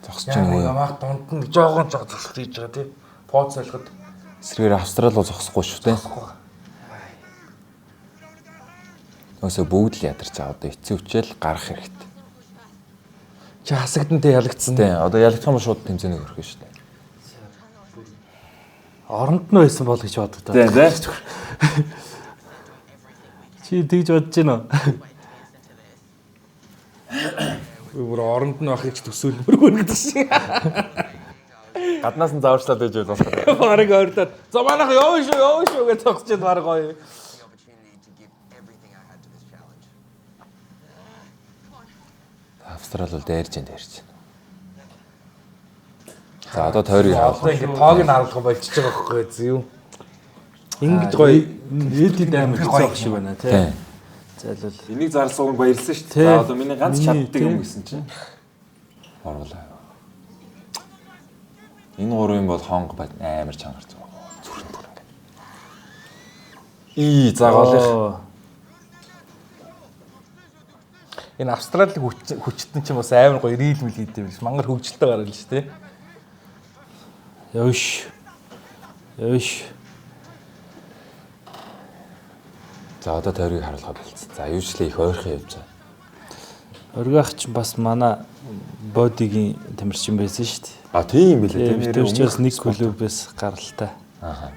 Speaker 1: Зогсож байна уу?
Speaker 2: Ямаах дунд нь жоохон зогсож хийж байгаа тий. Поц солиход
Speaker 1: эсрэгээр Австрали бол зогсохгүй шүү дээ. Өсөө бүгд л ядарч байгаа. Одоо эцсийн хүчээр гарах хэрэгтэй.
Speaker 2: Чи хасагдан тэ ялагдсан.
Speaker 1: Тийм. Одоо ялагдах юм шууд тэмцээний өрөх шүү дээ.
Speaker 3: Оронд нь байсан бол гэж боддог.
Speaker 1: Тийм.
Speaker 3: Чи тэгж бодож байна уу?
Speaker 2: Бүр оронд нь ахыг төсөөлмөр гэдэг шиг.
Speaker 1: Гаднаас нь зааварчлаад байж байгаа.
Speaker 2: Бараг ойрдоод. За манайх явна шүү гэж тогсчод бараг гоё.
Speaker 1: Австрал бол дайрж. За одоо тойрыг
Speaker 2: Одоо ингэ тоог нь харуулах болчихж байгаа байхгүй юу?
Speaker 3: Ингэж гоё эдид амар хэцүү шиг байна тий. Зайлвал
Speaker 1: энийг зарлсууг баярлсан шүү дээ. За одоо миний ганц чаддаг юм гэсэн чинь. Оруулаа. Энэ гурвын бол хонг амар чангарч байгаа. Зүрхэн бүр ингэ. Загалах.
Speaker 2: Энэ Австралийн хүчтэн ч юм бас амар гоё рил мэл хийдэв биш. Мангар хөвгөлтэй гарал л шүү дээ.
Speaker 3: Явш.
Speaker 1: За одоо тойрыг харуулгаа болцсон. За юучлээ их ойрхон явж байгаа.
Speaker 3: Оргиах ч бас манай бодигийн тамирчин байсан шүү дээ.
Speaker 1: А тийм билээ.
Speaker 3: Тэрчээс нэг клубээс гаралтай.
Speaker 1: Ааха.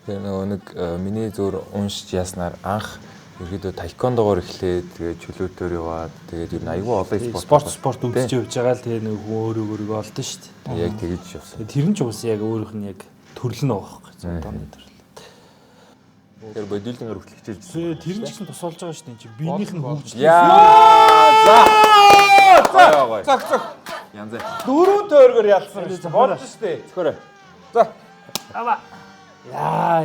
Speaker 1: Тэр нэг миний зур уншиж яснаар анх ерөөдөө таеквондогоор эхлээд тэгээд чөлөөтөөр яваад тэгээд ер нь аюул олон
Speaker 3: спорт үзэж явж байгаа л тэгээ нэг өөрөөгөө олдсон шүү дээ.
Speaker 1: Яг тэгэж явсан.
Speaker 3: Тэр нь ч бас яг өөрийнх нь яг төрөл нь байгаа байхгүй зүүн төрөл.
Speaker 1: Тэр бодилдингаар хүртэл хичээлж.
Speaker 3: Тэр нь ч гэсэн тусалж байгаа шүү дээ. Чи биенийх нь хөгжлөө.
Speaker 2: Заг.
Speaker 1: Янз.
Speaker 2: Дөрөв тойргоор ялсан шүү дээ. Болж шүү дээ.
Speaker 1: Зөвхөрөө.
Speaker 2: За.
Speaker 3: Ава. Яа.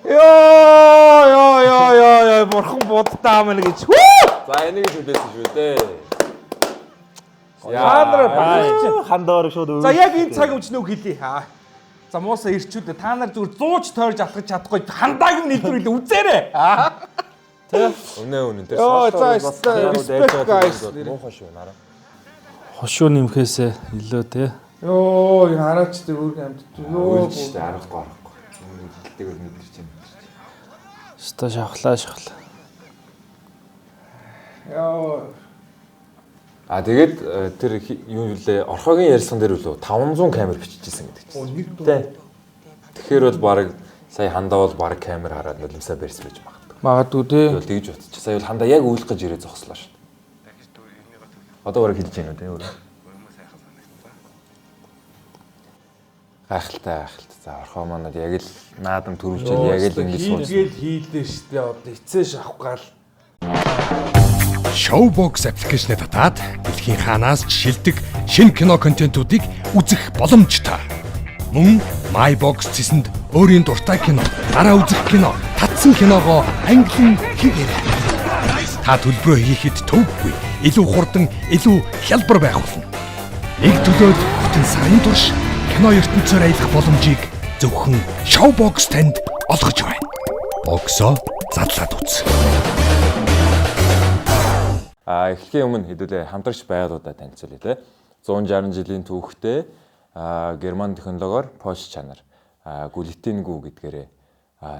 Speaker 2: Йоо. Бурхан будтаа мэн гэж.
Speaker 1: За энийг хэлсэн шүү дээ.
Speaker 3: Хандаар шууд.
Speaker 2: За яг энэ цаг үчнөө хэлье. За муусаа ирчүүдээ та нар зүгээр 100 ч тойрж алхаж чадахгүй хандааг нь илрүүлээ үзээрэй.
Speaker 1: Үнэн. Тэр
Speaker 2: respect guys.
Speaker 1: Муухай шүү нараа.
Speaker 3: Хошуу нэмхээсээ илүү те.
Speaker 2: Йоо, энэ хараач тэр өөр амт. Йоо,
Speaker 1: шүү дээ аргагүй. Хэлтэйгээр мэдэрч юм.
Speaker 3: Ста шавхлаа.
Speaker 2: Йоо.
Speaker 1: Тэгээд тэр юу вэ? Орхогийн ярьсан дээр үлээ 500 камер бичижсэн гэдэг чинь. Тэгэхээр бол баг сая хандаа бол баг камер хараад нулимсаа барьсан байж магадгүй.
Speaker 2: Магадгүй тий.
Speaker 1: Тэгвэл тэгж бодчих. Сая бол хандаа яг үйлх гэж ирээ зогслоо шүү дээ. Одоо бараг хэлж гэнэ үү те өөрөө. Гайхалтай. За орхоо манад яг л наадам төрүүлжэл яг л ингэж сууж.
Speaker 2: Хийлээ шүү дээ. Одоо эцээ шавах гал.
Speaker 5: Showbox аппликейшнээ татаад дэлхийн хаанаас ч шилдэг шинэ кино контентуудыг үзэх боломжтой. Мөн MyBox цэсэнд өөрийн дуртай кино, дараа үзэх кино, татсан киногоо англин хийгээрэй. Та төлбөрөө хийхэд төвгүй, илүү хурдан, илүү хялбар байх болно. Нэг төлөөд бүтэн сарын турш кино ертөнцөөр аялах боломжийг зөвхөн Showbox танд олгож байна. Боксоо задлаад үз.
Speaker 1: Эхлэхийн өмнө хэдүүлээ хамтрагч байгууллагуудаа танилцуулъя те. 160 жилийн түүхтэй герман технологиор Porsche чанар Gültengu гэдгээрээ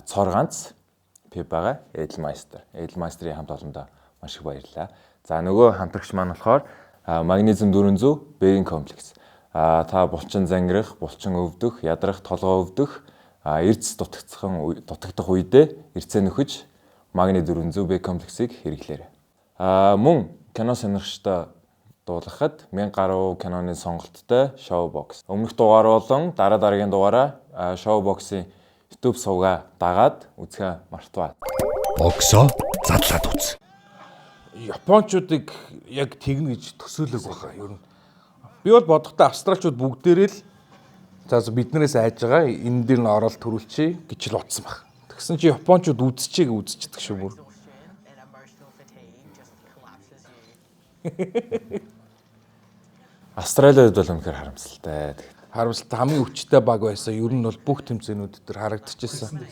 Speaker 1: цор ганц пибага Edelmeister-ийн хамт олондоо маш их баярлалаа. За нөгөө хамтрагч маань болохоор магнезиум 400 Bearing комплекс. Та булчин зангирах, булчин өвдөх, ядрах, толгой өвдөх, эрдэс дутагдах үедээ эрцээ нөхөж магни 400 B комплексыг хэрэглээрэй. Мөн кино сонирхчдод дуулгахад 1000 гаруй киноны сонголттой Showbox. Өмнөх дугаар болон дараагийн дугаараа Showbox-ийн YouTube сувгаа дагаад үзэхээ мартваа.
Speaker 5: Боксоо задлаад үз.
Speaker 2: Японочдыг яг тэгнэ гэж төсөөлөг байгаа ер нь. Би бол бодохдоо австралчууд бүгдээрээ л за биднээс айж байгаа энэ дээр нь ороод төрүүлчихье гэж л утсан баг. Тэгсэн чи японочууд үзчихдэг шүү бүр.
Speaker 1: Австралиад бол үнэхээр харамсалтай.
Speaker 2: Харамсалтай хамгийн өвчтэй баг байсан. Ер нь бол бүх тэмцээнүүд дээр харагдчихсан.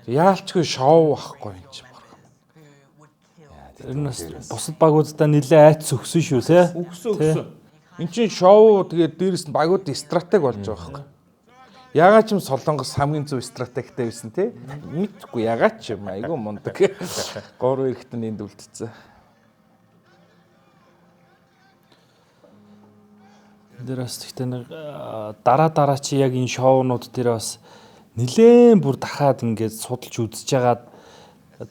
Speaker 2: Яалчгүй шоу ахгүй юм чи.
Speaker 3: Энэ бас бусад багуудаа нэлээ айц өгсөн шүү те.
Speaker 2: Өгсөн. Энд чинь шоу тэгээд дээрэс нь багууд стратеги болж байгаа байхгүй. Ягаад ч юм Солонгос хамгийн зөв стратегтэй байсан те. Мэдхгүй ягаад ч юм айгүй мундаг. 3-2 ихтэн энд үлдсэн.
Speaker 3: Тэр бас гэхдээ нэг дараа чи яг энэ шоунууд дээр бас нэлээд бүр дахиад ингээд судалж үзэж байгаад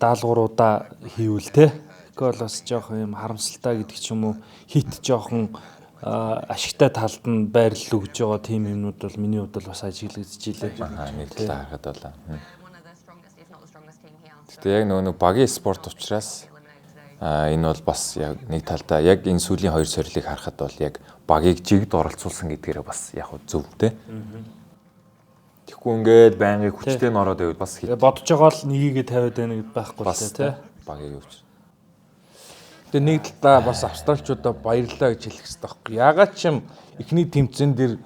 Speaker 3: даалгавруудаа хийвэл те. Гол бас жоох юм харамсалтай гэдэг ч юм уу хит жоохон ашигтай талд нь байрлал өгж байгаа тийм юмнууд бол миний хувьд бол бас ажиглагдж илээ.
Speaker 1: Нэг талаа харахад болоо. Гэтэ яг нөгөө багийн спорт учраас энэ бол бас яг нэг талдаа яг энэ сүүлийн 2 сорилыг харахад бол яг багийг жигд оролцуулсан гэдгээрээ бас яг зөв те. Тэгэхгүй ингээд байнгын хүчтэй н ороод байвал бас
Speaker 3: бодож байгаа л нёгийгээ тавиад байна гэд байхгүй л те.
Speaker 1: Багийг өвч.
Speaker 2: Тэгээ нэг талдаа бас австралчуудаа баярлалаа гэж хэлэх хэрэгтэй байхгүй. Ягаад ч юм эхний тэмцээн дээр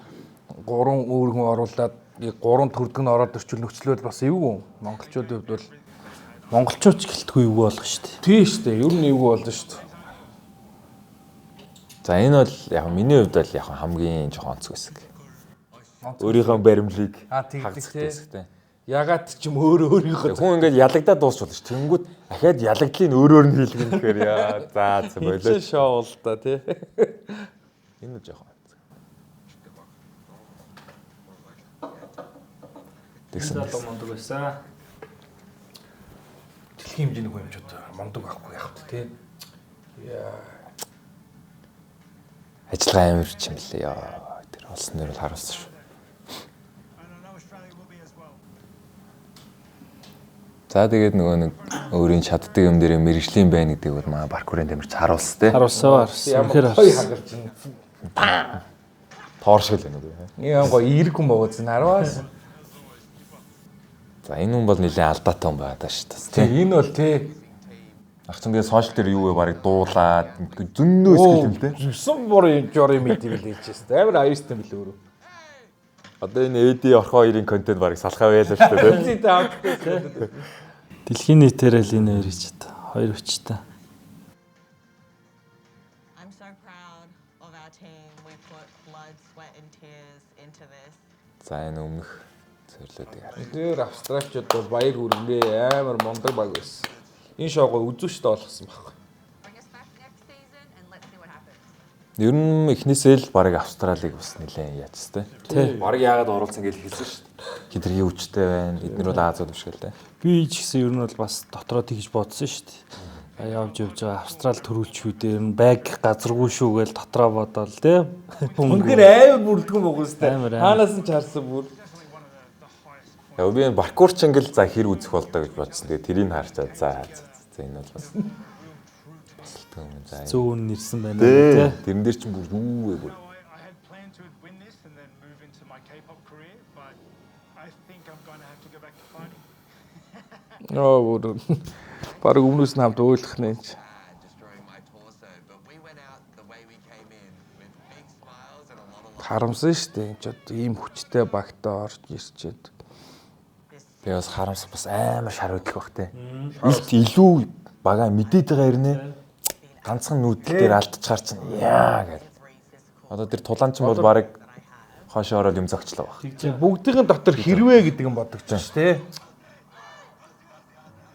Speaker 2: 3 өөргөн оруулаад 3 төрдөг нь ороод ирчүүл нөхцлөл бас эвгүй. Монголчуудын хувьд бол
Speaker 3: монголчууд ч гэлтгүй эвгүй болох шүү дээ.
Speaker 2: Тийм шүү дээ. Ер нь эвгүй болно шүү дээ.
Speaker 1: За энэ бол яг миний хувьд бол яг хамгийн жоохон онцгой хэсэг. Өөрийнхөө баримлыг хагацдаг хэсэгтэй.
Speaker 2: Ягаад ч юм өөрийнхөө
Speaker 1: хүн ингээд ялагдаад дуусчихвол ш. Тэнгүүд ахаад ялагдлыг өөрөөр нь хийлгэн гэхээр яа за болоо.
Speaker 2: Шоу л та тий.
Speaker 1: Энэ л жоохон.
Speaker 3: Тэгсэн мундаг байсан.
Speaker 2: Дэлхийн хэмжээний хэмжүүд мундаг авахгүй яах вэ тий. Яа.
Speaker 1: Ажиллагаа амирч юм лээ яа. Тэр олсон дээр бол харуулсан шүү. За тэгээд нөгөө нэг өөрийн чаддаг юм дээр мэрэгжлийн байна гэдэг бол маа паркурын тамирч харуулсан те.
Speaker 3: Харуулсан.
Speaker 2: Үнэхээр хагалж байна.
Speaker 1: Тоор шиг л байна.
Speaker 2: Ийм гоё эерэг хүн байгаа зү харуулсан.
Speaker 1: За энэ хүн бол нэлээд алдаатай хүн байгаад шүү дээ.
Speaker 2: Тэг энэ бол тий.
Speaker 1: Ах чинь тэгээд сошиал дээр юу вэ барыг дуулаад зөндөө скил юм те.
Speaker 2: 9 бүрийн жори мэдээ л хийчихсэн. Амар аюустай билээ өөрөө.
Speaker 1: Одоо энэ эди орхоо 2-ын контент барыг салхаа байлаа шүү дээ.
Speaker 3: Дэлхийн нийтээр л энэ хоёр хийж та. Хоёр хүчтэй.
Speaker 7: I'm so proud of our team. We put blood, sweat and tears into this.
Speaker 1: За энэ өмнөх зөвлөдгийг харъя.
Speaker 2: Тэр австралчууд бол баяр хүрнэ амар мундаг баг байсан. Энэ шоуг үзүүштэй болгосон байхгүй.
Speaker 7: Bring us back next season and let's see what happens.
Speaker 1: Ер нь эхнээсээ л барыг Австралиг бас нэлээд яац тээ. Тий. Барыг яагаад оруулсан гэж хэлсэн шүү дээ. Хитрхи хүчтэй байна. Эднэр бол Азууд биш гэлээ.
Speaker 3: Би ч гэсэн ер нь бол бас дотроо тэгж бодсон шүү дээ. Явж байгаа Австрал төрүүлчүүдээр нь баг газаргүй шүү гээл дотроо бодоол тий.
Speaker 2: Үнэхээр амар бүрдгэн богоостай.
Speaker 3: Амар.
Speaker 2: Хаанаас нь чарсан бүр.
Speaker 1: Яг би энэ паркур чингэл за хэр үзэх болдоо гэж бодсон. Тэгээ тэрийг харчаад за энэ бол бас басалдаг юм за.
Speaker 3: Зүүн нэрсэн байна тий.
Speaker 1: Тэрэн дээр ч бүр юу вэ бүр.
Speaker 8: I had planned to win this and then move into my K-pop career, but I think I'm going to have to go back to fighting.
Speaker 2: Бүр баг өмнөөс нь хамт өөлөх нэ.
Speaker 9: Destroying my torso, but we went out the way we came in with big smiles and a lot of
Speaker 2: Харамсан шүү дээ. Энд ч ийм хүчтэй багтаа орж ирчээд.
Speaker 1: Тэгээ бас харамсах бас амар шар хөдлөх бах те. Илт илүү бага мэдээд байгаа хэрнээ ганцхан нүүдэл дээр алдчихаар чинь яа гэл. Одоо тэр тулаанч бол баг хоошоо ороод юм зогчлоо баг.
Speaker 2: Бүгдийн дотор хэрвээ гэдэг юм бодогч шүү дээ.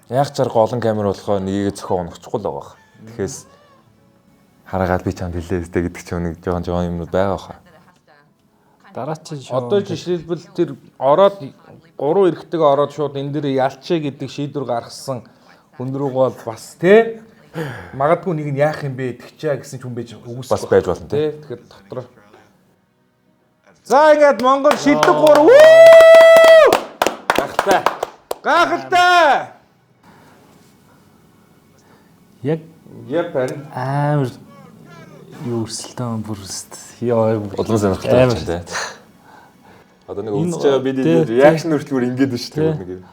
Speaker 1: Яг чарга олон камер болохоо нэгийг зөхөө унахчихгүй л байгаа. Тэгэхээс хараагаад би чамд хэлээ өстэй гэдэг чинь нэг жоохон юмнууд байгаа баха.
Speaker 3: Дараагийн шоу.
Speaker 2: Одоо жишээлбэл тэр ороод 3 эрэгтэйг ороод шууд энэ дээр ялчээ гэдэг шийдвэр гаргасан хүн рүүгээ бол бас тий магадгүй нэг нь яах юм бэ тэгчээ гэсэн ч хүн байж үгүйс
Speaker 1: Бас байж болно тий.
Speaker 2: Тэгэхээр дотор. За ингээд Монгол шилдэг 3 гахалтай.
Speaker 3: Яг
Speaker 2: Япон
Speaker 3: амар юу өрсөлдөөн бүрст. Яа
Speaker 1: Улам сонирхолтой байна тий. Одоо нэг үзэж байгаа бид реакшн хүртэл ингэж байна шүү дээ нэг юм.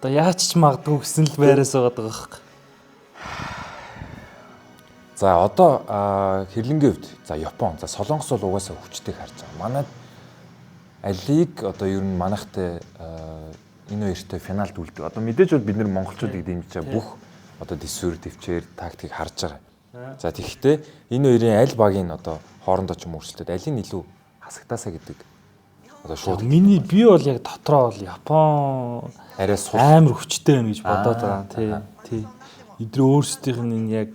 Speaker 3: одоо яаж ч магадгүй гэсэн л байраас байгаа даа.
Speaker 1: За одоо хэрлэнгийн хувьд за Япон за Солонгос бол угаасаа хүчтэй харж байгаа. Манай алиг одоо ер нь манайхтай энэ хоёртой финалд үлдээ. Одоо мэдээж бол бид нэр монголчуудыг дэмжиж байгаа бүх одоо дэсвэр төвчээр тактик харж байгаа. За тэгэхдээ энэ хоёрын аль багийн одоо хоорондоо ч юм өрсөлдөд алийг илүү хасагтаасаа гэдэг Одоо шууд
Speaker 3: Миний би бол яг дотроо бол Япон
Speaker 1: арай сул
Speaker 3: амар хүчтэй байна гэж бодоод байгаа. Тий. Эдгээр өөрсдийнх нь яг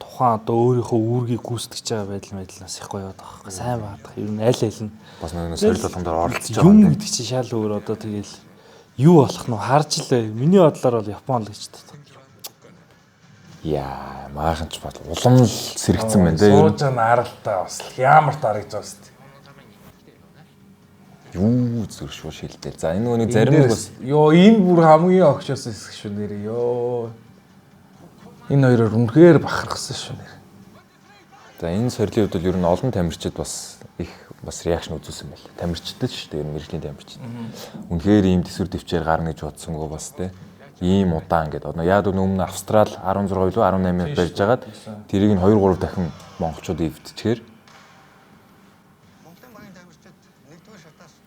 Speaker 3: тухайн одоо өөрийнхөө үүргийг гүйцэтгэж байгаа байдлаас их гоё байдаг. Сайн баадах. Ер нь аль аль нь
Speaker 1: бас нэг сорил болгоомдоор оролцож байгаа.
Speaker 3: юм гэдэг чинь шал өөр одоо тэгэл юу болох нь харж лээ. Миний бодлоор бол Япон л гэж боддог.
Speaker 1: Яа, maaхан ч бат улам л сэрэгцэн байна те.
Speaker 2: Сууж байгаа аралтай бас ямар таригж байгаа сте.
Speaker 1: Юу зүр шүү шилдэл. За энэ нүг зарим нэг бас
Speaker 2: ёо энэ бүр хамгийн огчоос хэсэг шүү нэр ёо. Энэ хоёроор үнэхээр бахархсан шүү нэр.
Speaker 1: за энэ сорилын хувьд бол ер нь олон тамирчид бас их бас реакшн үзүүлсэн байл. Тамирчидд шүү дээ, мэржлийн тамирчид. Үнэхээр ийм төсвөр төвчээр гарна гэж бодсонгүй бас те. Ийм удаан гэдэг. Одоо яг өмнө Австрал 16 илүү 18-нд барьж агаад тэрийг нь 2 3 дахин монголчууд эвдчихээр.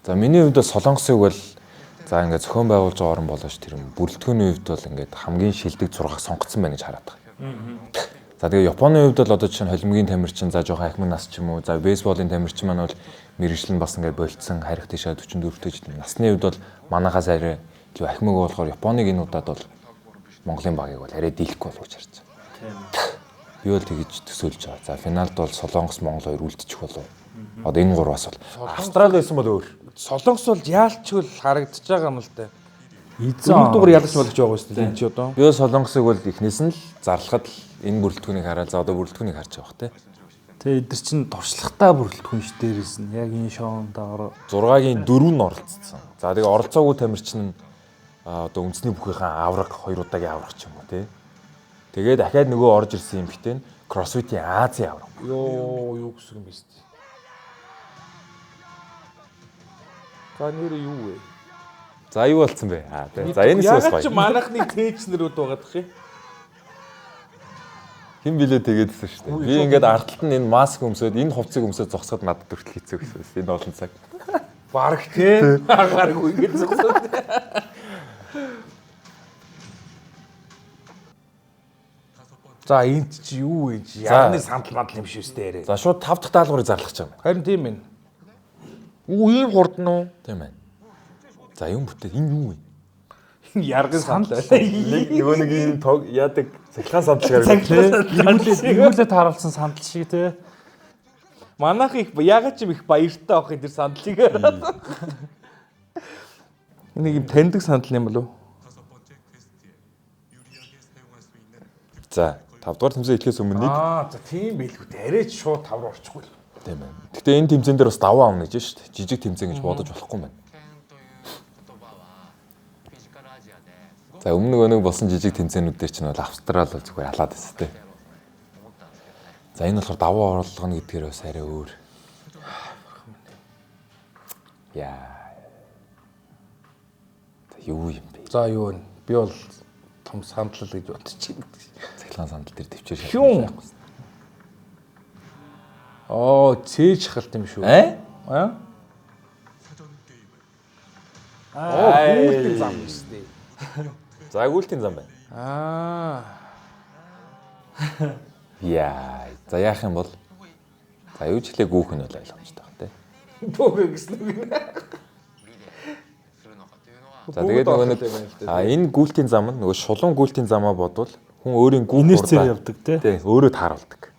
Speaker 1: За миний хувьд Солонгосыг бол за ингээд зохион байгуулж байгаа орн болооч тэр бүрэлдэхүүний хувьд бол ингээд хамгийн шилдэг зургааг сонгоцсон байна гэж хараад байгаа. За тэгээ Японы хувьд бол одоо жишээ нь холимгийн тамирчин за жоохон ахмад нас ч юм уу за бейсболын тамирчин маань бол мэрэгжил нь бас ингээд болцсон харих тийшээ 44 ч насны хувьд бол манахаас арай илүү ахмаг болохоор Японыг энэ удаад бол Монголын багийг бол арай дийлэхгүй болов гэж харж байгаа. Би бол тэгэж төсөөлж байгаа. За финалд бол Солонгос Монгол хоёр үлдчих болов. Одоо энэ гурваас бол Австрали байсан бол өөр.
Speaker 2: Солонгос бол яалчгүй харагдаж байгаа юм л да.
Speaker 3: Эзэн
Speaker 2: Дугаар ялж болж байгаа шүү дээ энэ ч одоо.
Speaker 1: Би Солонгосыг бол ихнээс нь л зарлахад л энэ бүрэлдэхүүнийг хараад за одоо бүрэлдэхүүнийг харж байгаа бох те.
Speaker 3: Тэгээ эдгэр чинь туршлагатай бүрэлдэхүүн ш дээрээс нь яг энэ шоунд аваа
Speaker 1: 6-гийн 4 нь оролцсон. За тэгээ оролцоогүй тамирчин нь одоо үндэсний бүхийнхэн авраг 2 удаагийн авраг ч юм уу те. Тэгээд дахиад нөгөө орж ирсэн юм битэн CrossFit-ийн Азийн авраг.
Speaker 2: Ёо юу гэсэн юм бэ? За нэр юу вэ?
Speaker 1: За юу болцсон бэ? За энэс бас гоё.
Speaker 2: Яг ч манайхны тээжнэрүүд байгаа дах юм.
Speaker 1: Хин билээ тэгээдсэн шүү дээ. Би ингээд ардталт нь энэ маск өмсөд энэ хувцсыг өмсөд зогсоход надад хүртэл хэцүү гэсэн. Энэ олон цаг.
Speaker 2: Бараг тий. Агааргүй ингэж зогсоод. За энд чи юу вэ? Яарны сандал мандал юм шүү дээ.
Speaker 1: За шууд 5 дахь даалгаврыг зарлах гэж байгаа юм.
Speaker 2: Харин тийм ээ. Уу ийм хурдан уу?
Speaker 1: Тийм ээ. За юм бүтээ энэ юу вэ?
Speaker 2: Яргын сандал.
Speaker 1: Нөгөө нэг ийм тог яадаг цахилгаан сандал гардаг.
Speaker 3: Иргүүлээ тааруулсан сандал шиг те.
Speaker 2: Манайх их ягаад ч юм их баяртай авах энэ сандлыг. Энийг юм таньдаг сандал юм болов уу?
Speaker 1: За 5 дугаар тэмцээн эхлэхээс өмнө нэг
Speaker 2: За тийм байлгүй дээ. Арайч шууд 5 руу орчихгүй л.
Speaker 1: тийм ээ. Гэтэ энэ тэмцээн дээр бас даваа авна гэж шүү дээ. Жижиг тэмцээн гэж бодож болохгүй юм байна. За өмнө нэг болсон жижиг тэмцээнүүд дээр чинь бол Австрал бол зүгээр алаад байсан тийм. За энэ болохоор даваа оруулгана гэдгээр бас арай өөр. Яа. Юу юм бэ?
Speaker 2: За юу вэ? Би бол том сандал гэж бодчих.
Speaker 1: Цахилгаан сандал дээр төвчээр шалгах.
Speaker 2: Хюн. Цээж халт юм шүү. Гүйлтийн зам шүү дээ.
Speaker 1: За гүйлтийн зам байна. Яа. За яах юм бол за юу ч хэлээ гүүх нь бол ойлгомжтой байна те.
Speaker 2: Бөөгөө гэсэн үг.
Speaker 1: За тэгээд нөгөө нэг энэ гүйлтийн зам нь нөгөө шулуун гүйлтийн замаа бодвол хүн өөрийн гүүх
Speaker 3: инерцээр явдаг те.
Speaker 1: Тий, өөрөө тааруулдаг.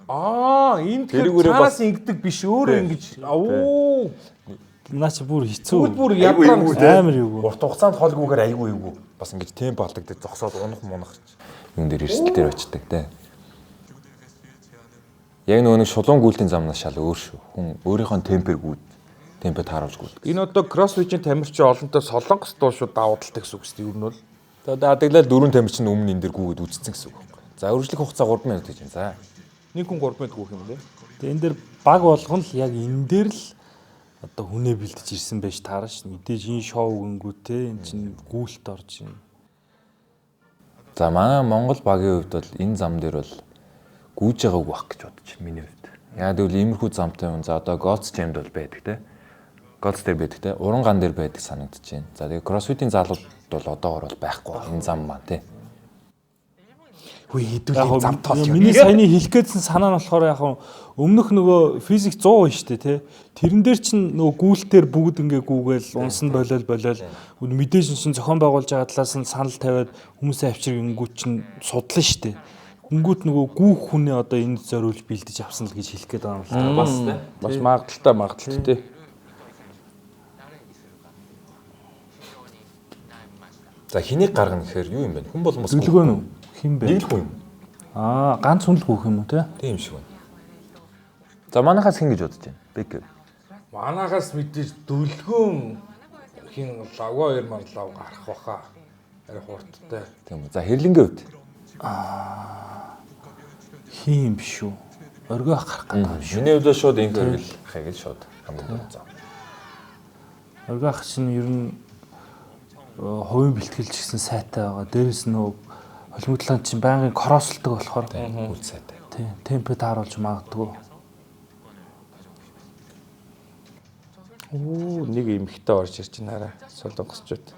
Speaker 2: Энд тэр цаас ингэдэг биш өөрөө ингэж оо
Speaker 3: Наа чи бүр хэцүү.
Speaker 2: бүр ядраа
Speaker 3: амар юу.
Speaker 1: Урт хугацаанд хол гүүхээр айгүй айгүй. Бас ингэж темп алдагдаж зогсоод унах мунах юм дээр эрсдэл дээр очдаг те. Яг нөгөө нэг шулуун гүйлтийн замнаас шал өөр шүү. Хүн өөрийнхөө темпээр гүйд темпэ тааруулж гүйд.
Speaker 2: Энэ одоо кроссфитийн тамирчин олонтой солонгос дуу шүү давуудалтай гэсэн үг шүү. Юу нь бол
Speaker 1: Тэгээд адаглал 4 тамирчин өмнө энэ дээр гүйгээд үдцсэн гэсэн үг. За үргэлжлэх хугацаа 3 минут гэж байна. За.
Speaker 2: нэг хүн 3 минут гүйх юм лээ.
Speaker 3: Тэгээ энэ дээр баг болгоно л яг энэ дээр л одоо хүнээ бэлдэж ирсэн байж таарна ш. Мэдээж энэ шоу гингүүтэй эн чинь гүйлт орж юм.
Speaker 1: За манай Монгол багийн хувьд бол энэ зам дээр бол гүйж байгаагүй байх гэж бодож байна миний хувьд. Яг тэгвэл иймэрхүү замтай юм. За одоо Gods Gym бол байдаг те. Gods дээр байдаг те. Уранган дээр байдаг санагдаж байна. За тэгээ CrossFit-ийн залууд бол одоогор бол байхгүй энэ зам маань те.
Speaker 2: Хүй хэдүүлээ зам тоол.
Speaker 3: Миний саяны хэлэх гээдсэн санаа нь болохоор яг өмнөх нөгөө физик 100 байна шүү дээ тий. Тэрэн дээр чинь нөгөө гүйлтээр бүгд ингээ гүүгээл унсан болол мэдээж чинь зохион байгуулж байгаа талаас нь санал тавиад хүмүүсийн авчирыг ингүүт чинь судлаа шүү дээ. Ингүүт нөгөө гүүх хүнээ одоо энд зориулж бэлдэж авсан л гэж хэлэх гээд байгаа юм л та.
Speaker 2: Бас магадaltaй тий.
Speaker 1: За хэнийг гаргана гэхээр юу юм бэ? Хүн болон бас
Speaker 3: зөвлөгөө нь хин бэ?
Speaker 1: Нэг л хүн юм.
Speaker 3: Ганц хүн л гүөх юм уу те?
Speaker 1: Тийм шиг байна. За манайхаас хин гэж бодож байна. Бэг.
Speaker 2: Манайхаас мэдээж дөлгөөн хин лавга 2 ман лав гарах баха. Арай хурдтай.
Speaker 1: Тийм үү. За хэрлэнгийн хувьд.
Speaker 3: Хин биш үү? Оргоо гарах гэдэг юм шүү.
Speaker 1: Миний хувьд шууд инх хэрэл хаяг л шууд хамгийн за.
Speaker 3: Оргоо ах чинь ер нь хувийн бэлтгэлч гэсэн сайтай байгаа. Дээрээс нөө холимодлон чинь байнгын кросслдог болохоор
Speaker 1: үл сайтай.
Speaker 3: Тийм, темпэд харуулж магадгүй.
Speaker 2: Нэг эмхтэй орж ирж байна арай солонгосчууд.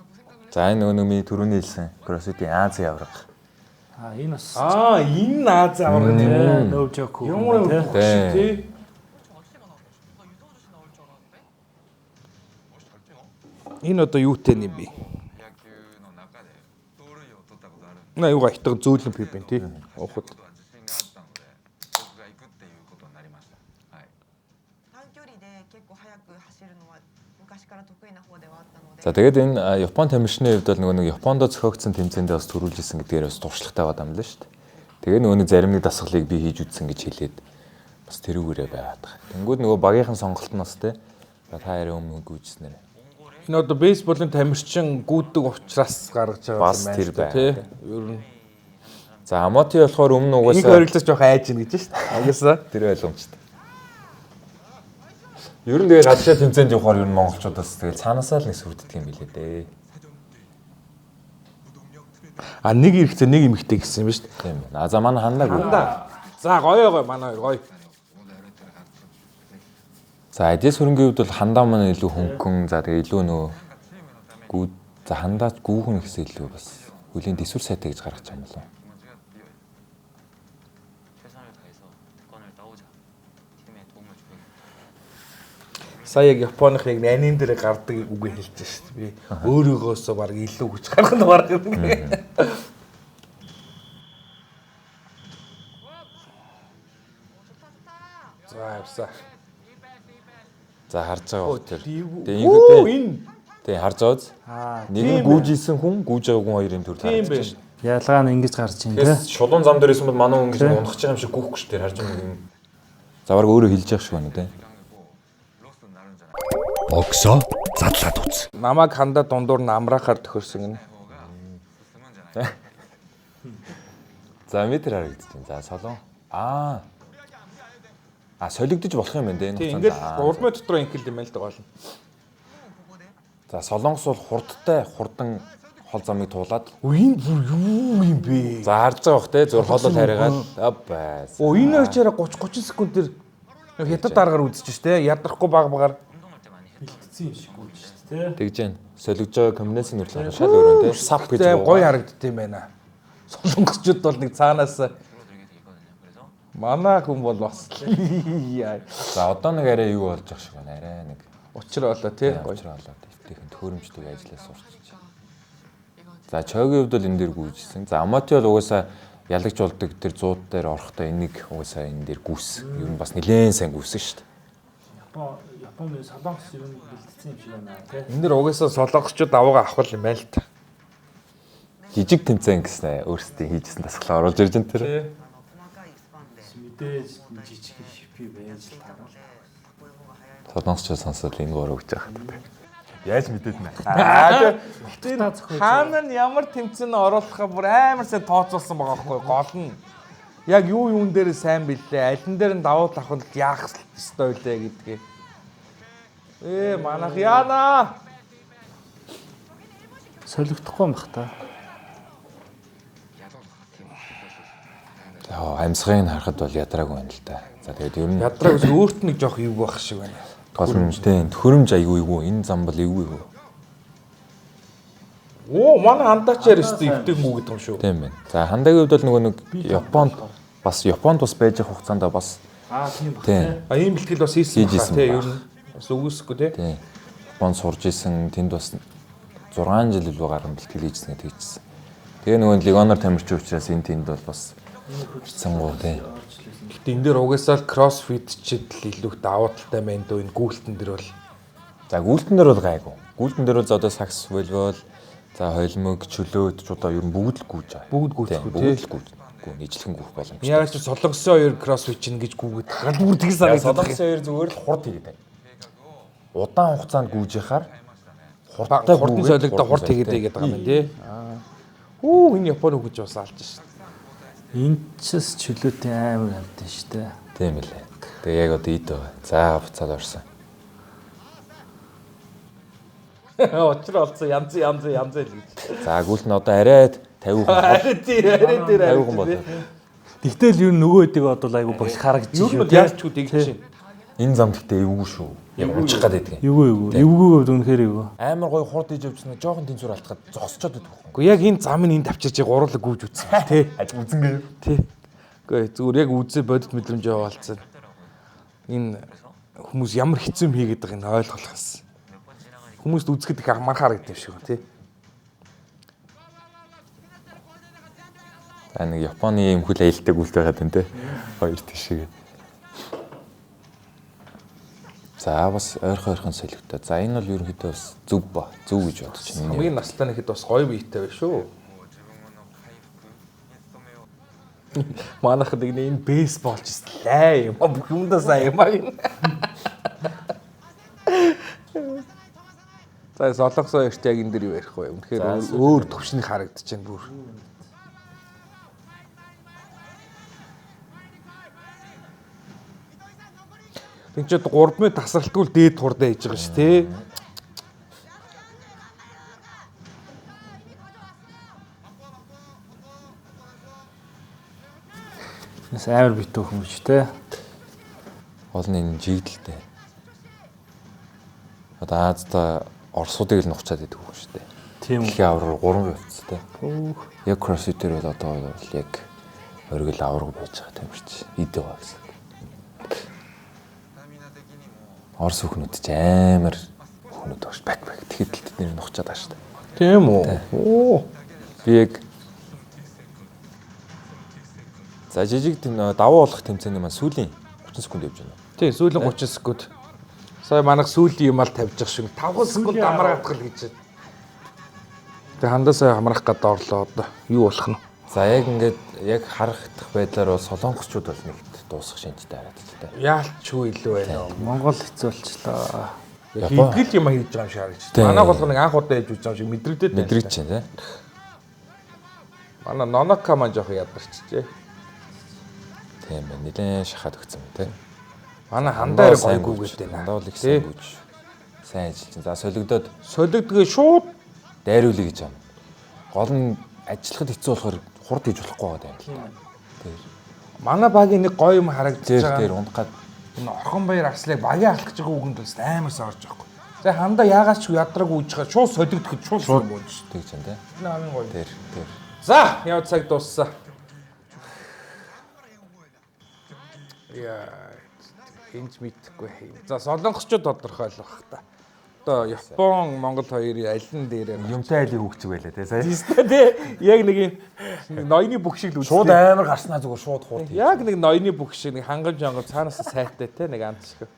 Speaker 1: За энэ нөгөө миний түрүүний хэлсэн кроссфитийн Ази авраг.
Speaker 3: Энэ бас
Speaker 2: энэ Ази авраг
Speaker 3: тийм no joke.
Speaker 2: Ямар тий. Энэ одоо юутэй юм бэ? Юугаа хитэг зөөлөн пип байна тий. Уухад.
Speaker 1: За тэгээд энэ Япон тамирчны хувьд бол нөгөө нэг Японд зохиогдсон тэмцээндээ бас төрүүлжсэн гэдгээр бас туршлагатай байгаа юм л шүү дээ. Тэгээд нөгөө нэг зарим нэг дасгалыг би хийж үзсэн гэж хэлээд бас тэрүүгээрээ байгаад байгаа. Тэнгүүд нөгөө багийнхан сонголт нь бас тий. Та ярь өмнө гүйжснээр.
Speaker 2: Энэ одоо бейсболын тамирчин гүйдэг учраас гаргаж байгаа юм байна тий. Ер нь.
Speaker 1: За Амоти болохоор өмнө угаасаа
Speaker 2: нэг хориглож жоох айж ийн гэж шүү дээ. Угаасаа
Speaker 1: тэр ойлгомжтой. Ер нь тэгээ гадшаа тэмцээнд явахаар ер нь монголчуудаас тэгээ цаанаасаа л нэг сүрддэг юм билээ дээ.
Speaker 2: Нэг эрэхтэй нэг эмэгтэй гэсэн юм ба шүү дээ.
Speaker 1: Тийм байна. За манай хандаг.
Speaker 2: За гоё манай хоёр гоё.
Speaker 1: За эдээс хөрөнгөний хувьд бол хандаа маань илүү хөнгөн. За тэгээ илүү нөө за хандаач гүүхэн гэсэн илүү бас хөлийн дэсвэр сайтай гэж гаргаж байгаа юм болов.
Speaker 2: Сая яг Японых яг нанин дээр гардаг үгээ хэлж шүү дээ. Би өөрийгөөсөө баг илүү хүч гаргах баг юм. За явсаа.
Speaker 1: За харж байгаа хөө тэр. Тэгээ харж байгааз. Нэг нь гүүжсэн хүн, гүүж байгаа хүн хоёрын төр харж байна шүү дээ.
Speaker 3: Ялгаа нь ингэж гарч ийн тий.
Speaker 1: Тэгээс шулуун зам дээр исэн бол манай хүн ингэж унахж байгаа юм шиг гүүхгүй шүү дээ. Харж байгаа юм. Заварг өөрөө хэлж явах шиг байна тий.
Speaker 5: Боксо задлаад үз.
Speaker 2: Намайг хандаа дундуур нь амраахаар төхөрсөн гинэ.
Speaker 1: За метр харагдаж байна. За солон. Солигдож болох юм байна дээ.
Speaker 2: Тийм ингээл урмын дотор инкэл юм байл дагаал.
Speaker 1: За солонгос бол хурдан хол замыг туулаад.
Speaker 2: Энэ бүр юу юм бэ?
Speaker 1: За харж байгаа бох те зур холол хараагаад байс.
Speaker 2: Энэ очаараа 30 секундээр хятад дараагаар үзэж ш те ядрахгүй багаар
Speaker 3: бэлтцсэн юм шиг гүйж шүү дээ
Speaker 1: тий. Тэгж जैन солигдож байгаа комбинацийн нүрэл шал өөр тий. Сап гэж
Speaker 2: гоё харагддаг юм байна. Солонгосчууд бол нэг цаанаас манай хүн бол бас
Speaker 1: за одоо нэг арай юу болж байгаа шиг байна. Арай нэг
Speaker 2: учраа болоо тий.
Speaker 1: Учраа болоо. Эвтэйхэн төхөөрөмжтэй ажиллаж сурч. За чойгийн хувьд бол энэ дээр гүйжсэн. За Амоти бол угаасаа ялагч болдог тэр 100 дээр орохдоо энийг угаасаа энэ дээр гүйс. Ер нь бас нэлээд сайн гүйсэн шүү дээ.
Speaker 3: Японы солонгос ер нь бэлтцсэн юм шиг байна тий.
Speaker 2: Энэ дэр угаасаа солонгосчууд авгаа авах юм байл та.
Speaker 1: Жижиг тэмцээн гэснэ өөрсдөө хийжсэн дасгалаа оруулж ирж энэ тэр.
Speaker 3: Мэдээж жижиг шипи байж л таарна.
Speaker 1: Солонгосчууд сонсоод энэ бороо гэж байгаа. Яаж мэдээд нэ?
Speaker 2: Хаана нь ямар тэмцээнд оруулахаа бүр амар сайн тооцоолсон байгаа байхгүй гол нь. Яг юун дээр сайн биллээ. Алин дээр нь давуу тавханд яах ёстой вэ гэдгийг. Манайх яана.
Speaker 3: Солигдохгүй юм бах та.
Speaker 1: Амьсгалыг харахад бол ядраагүй байна л да. За тэгээд ер нь
Speaker 2: ядраа гэж өөрт нь жоох юу байх шиг байна.
Speaker 1: Тохиромжтой төхөөрөмж айгүй юу энэ зам бол эвгүй юу.
Speaker 2: Оо манай хандачаар өстэй өвдөг мүү гэдэг юм шүү.
Speaker 1: Тийм байна. За хандагийн хувьд бол нөгөө нэг Японд бас байж явах хугацаанд бас
Speaker 3: тийм ба.
Speaker 1: тийм.
Speaker 2: Ийм бэлтгэл бас хийсэн байна тий ер нь. Бас үгүйсэхгүй тий.
Speaker 1: Тийм. Японд сурж исэн тэнд бас 6 жил илүү гарсан бэлтгэл хийжсэн гэдэг хэлсэн. Тэгээ нөгөө легоноор тамирчин учраас энэ тэнд бол бас сонгоо тийм.
Speaker 2: Гэтэ энэ дээр угаасаа л кроссфит чид л илүү даваа талтай байна дөө энэ гүйлтэн дээр бол.
Speaker 1: За гүйлтэн дээр бол гайгүй. Гүйлтэн дээр бол за одоо сакс, волейбол, за холимог, чөлөөт ч одоо ер нь бүгд л гүйж байгаа.
Speaker 2: Бүгд гүйцэхгүй
Speaker 1: бүгд л гүйж. Нийтлэн гүйх боломжтой.
Speaker 2: Яг ч солонгосын хоёр кроссфит чинь гэж гүйгээд галбүр тгий санагдаад.
Speaker 1: Солонгосын хоёр зүгээр л хурд хийгээд байна. Удаан хугацаанд гүйж яхаар хурдтай
Speaker 2: хурдны солигдоо хурд хийгээд байгаа юм байна тий. Хүү энэ Японы хөгж бас алж шээ.
Speaker 3: Энд ч чөлөөтэй амар амт шүү дээ.
Speaker 1: Тийм билээ. Тэгээ яг одоо ид байгаа. За буцаад орсон.
Speaker 2: Очроо олцсон янз л гэж.
Speaker 1: За гүйлт нь одоо арай 50 хүн.
Speaker 2: Арай дээр
Speaker 1: 50 хүн болоо.
Speaker 3: Тэгтэл ер нь нөгөө хэдийг одоо айгу багш харагдаж
Speaker 2: шүү. Юу яаж ч үгүй гэж чинь.
Speaker 1: Энэ зам гэхдээ эвгүй шүү. Яг унчих гад байдаг.
Speaker 3: Эвгүй үнэхээр эвгүй.
Speaker 1: Амар гоё хурд хийж явчихсан. Жохон тэнцвэр алдахад зогсчод байдаг.
Speaker 2: Гэхдээ яг энэ зам нь энд авчирч гурлаг гүйж үтсэн тий.
Speaker 1: Үзэнгээ.
Speaker 2: Тий. Гэхдээ зүгээр яг үзээ бодит мэдрэмж яваалцсан. Энэ хүмүүс ямар хэцүү юм хийгээд байгааг нь ойлгох гэсэн. Хүмүүст үзэхэд их амархаар гэдэг юм шиг тий.
Speaker 1: За нэг Японы юм хүл ээлтэй гүйлт байгаад байна те. Хоёр тийшээ. За бас ойрхон солигтой. За энэ бол ерөнхийдөө бас зөв гэж бодож байна.
Speaker 2: Хамгийн настай нэхэд бас гоё биетэй байх шүү. Манайх нэг энэ бейсболч лээ юм. Бүх юмдаа сайн юм аа. За солонгосон ярьж яг энэ дэр юу ярих вэ? Үнэхээр өөр төвшний харагдаж байна бүр. Тинчээд 3 тасралтгүй л дээд хурдаа хийж байгаа шүү тий.
Speaker 3: Нэс амар битүү хүмүүс тий.
Speaker 1: Гол нь энэ жигдэлтэй. Одоо Азта Оросуудыг л нухчаад идэг юм шүү дээ.
Speaker 3: Тийм үү.
Speaker 1: Дэлхийн аврал 3 явцтай. Яг кроссфитер бол одоо яг оргил авраг байж байгаа тамирч идэ байгаа гэсэн. Орос хүүхнүүд ч амар хүүхнүүд байгаа ш. Бак. Тэгэхэд л тэдний нухчаад байгаа шүү дээ.
Speaker 2: Тийм үү? Оо.
Speaker 1: Би яг за жижиг тийм давуу болох тэмцээний маань сүүлийн 30 секунд явж байна.
Speaker 2: Тийм, сүүлийн 30 секунд. Сая манайх сүүлийн юм ал тавьж явах шиг 5 секунд амраадгал гэж. Тэгээ хандаасаа хамрах гэдэг орлоо одоо юу болох нь.
Speaker 1: За яг ингээд яг харагдах байдлаар бол солонгосчууд бол нэгт дуусах шинжтэй хараад байна.
Speaker 2: Яалч юу илүү байна вэ?
Speaker 3: Монгол хэцүүлчлээ.
Speaker 2: Хийгэл юм хийж байгаа юм шиг харагдаж байна. Манай болох нэг анх удаа хийж үзэж байгаа юм шиг мэдрэгдээд байна.
Speaker 1: Мэдрэгч байна тий.
Speaker 2: Манай Нонока маань жоох ядарчжээ.
Speaker 1: Тийм байна. Нилээн шахаад өгсөн тий.
Speaker 2: Манай хандаа гоё гүгээд байна.
Speaker 1: Хандаа бол их сайн гүйж. Сайн ажиллаж байна. За
Speaker 2: солигдгээ шууд
Speaker 1: дайруулъя гэж байна. Гол нь ажиллахад хэцүү болохоор хурд хийж болохгүй байгаа юм л та. Тэр
Speaker 2: манай багийн нэг гоё юм харагдаж байгаа.
Speaker 1: Тэр ундгаад
Speaker 2: энэ Орхон баяр арслыг багийн алхаж байгаа үгэнд бас амар саарж байгаа. За хандаа яагаад ч ядраг үүж байгаа шууд солигдоход шууд бууж шүү.
Speaker 1: тэгж байна тий.
Speaker 2: Энэ хамгийн гоё.
Speaker 1: Тэр.
Speaker 2: За, яв цаг дууссан. Яа, энэч мэдхгүй. За, солонгосчууд тодорхойлох та. Одоо Япон, Монгол хоёрын аль нь дээр
Speaker 1: юмтай айлыг өгч байлаа тий сая.
Speaker 2: Тий, яг нэг юм ноёны бүх шиг л
Speaker 1: шууд амар гарснаа зүгээр шууд хурд.
Speaker 2: Яг нэг ноёны бүх шиг нэг хангамж цаанаас сайтай тий нэг анц шиг.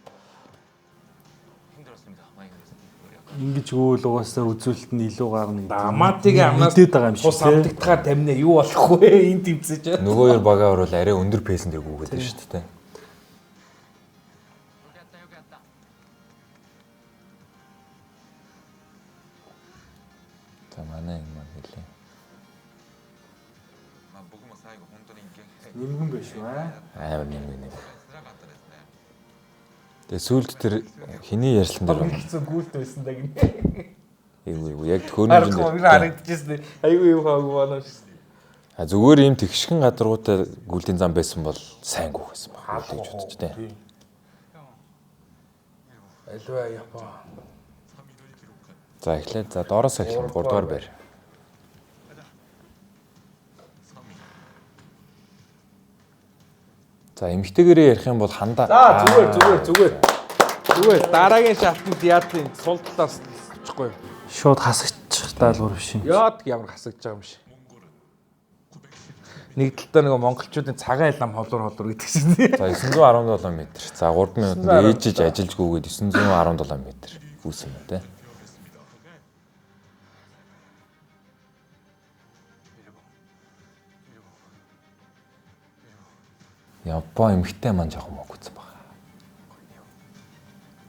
Speaker 3: Ингиж өөл угаасаа үзүүлэлт нь илүү гарна.
Speaker 2: Даматыг амнаас
Speaker 3: мэдээд байгаа юм шиг.
Speaker 2: Тус амтгахаар тамина юу болох вэ? Энд тэмцэж.
Speaker 1: Нөгөө хоёр багаар бол арай өндөр пейсэнд өгөөд байна шүү дээ. За манай юм хэлээ.
Speaker 3: Нингэн биш үү аа?
Speaker 1: Амар нингэн. Тэгээ сүүлд тэр хиний ярьслан дээр
Speaker 2: хэцүү гүйлт байсан даа гинэ.
Speaker 1: Эйгүү яг хөрөнгөнд
Speaker 2: харагдчихсэн. Айгуу юу хаагүй байна шүү.
Speaker 1: А зүгээр юм тэгшхэн гадаргуутай гүйлтийн зам байсан бол сайн гүөх гэсэн байна гэж бодож тээ.
Speaker 2: Альва Япон.
Speaker 1: За эхлээд за доороос эхлэх 3 дугаар байр. За эмэгтэйгээрээ ярих юм бол хандаа.
Speaker 2: За зүгээр. Дараагийн шалтанд яадлын сул талаас очихгүй.
Speaker 3: Шууд хасагч даалгавар биш юм.
Speaker 2: Яад ямар хасагдж байгаа юм шиг. Нэг талдаа нөгөө монголчуудын цагаан лам холуур гэдэг чинь.
Speaker 1: За 917 м. За 3 минутанд ээжиж ажиллаж гүгээд 917 м үүсэн юм те. Япон эмэгтэй маань жоохон мог үзсэн баг.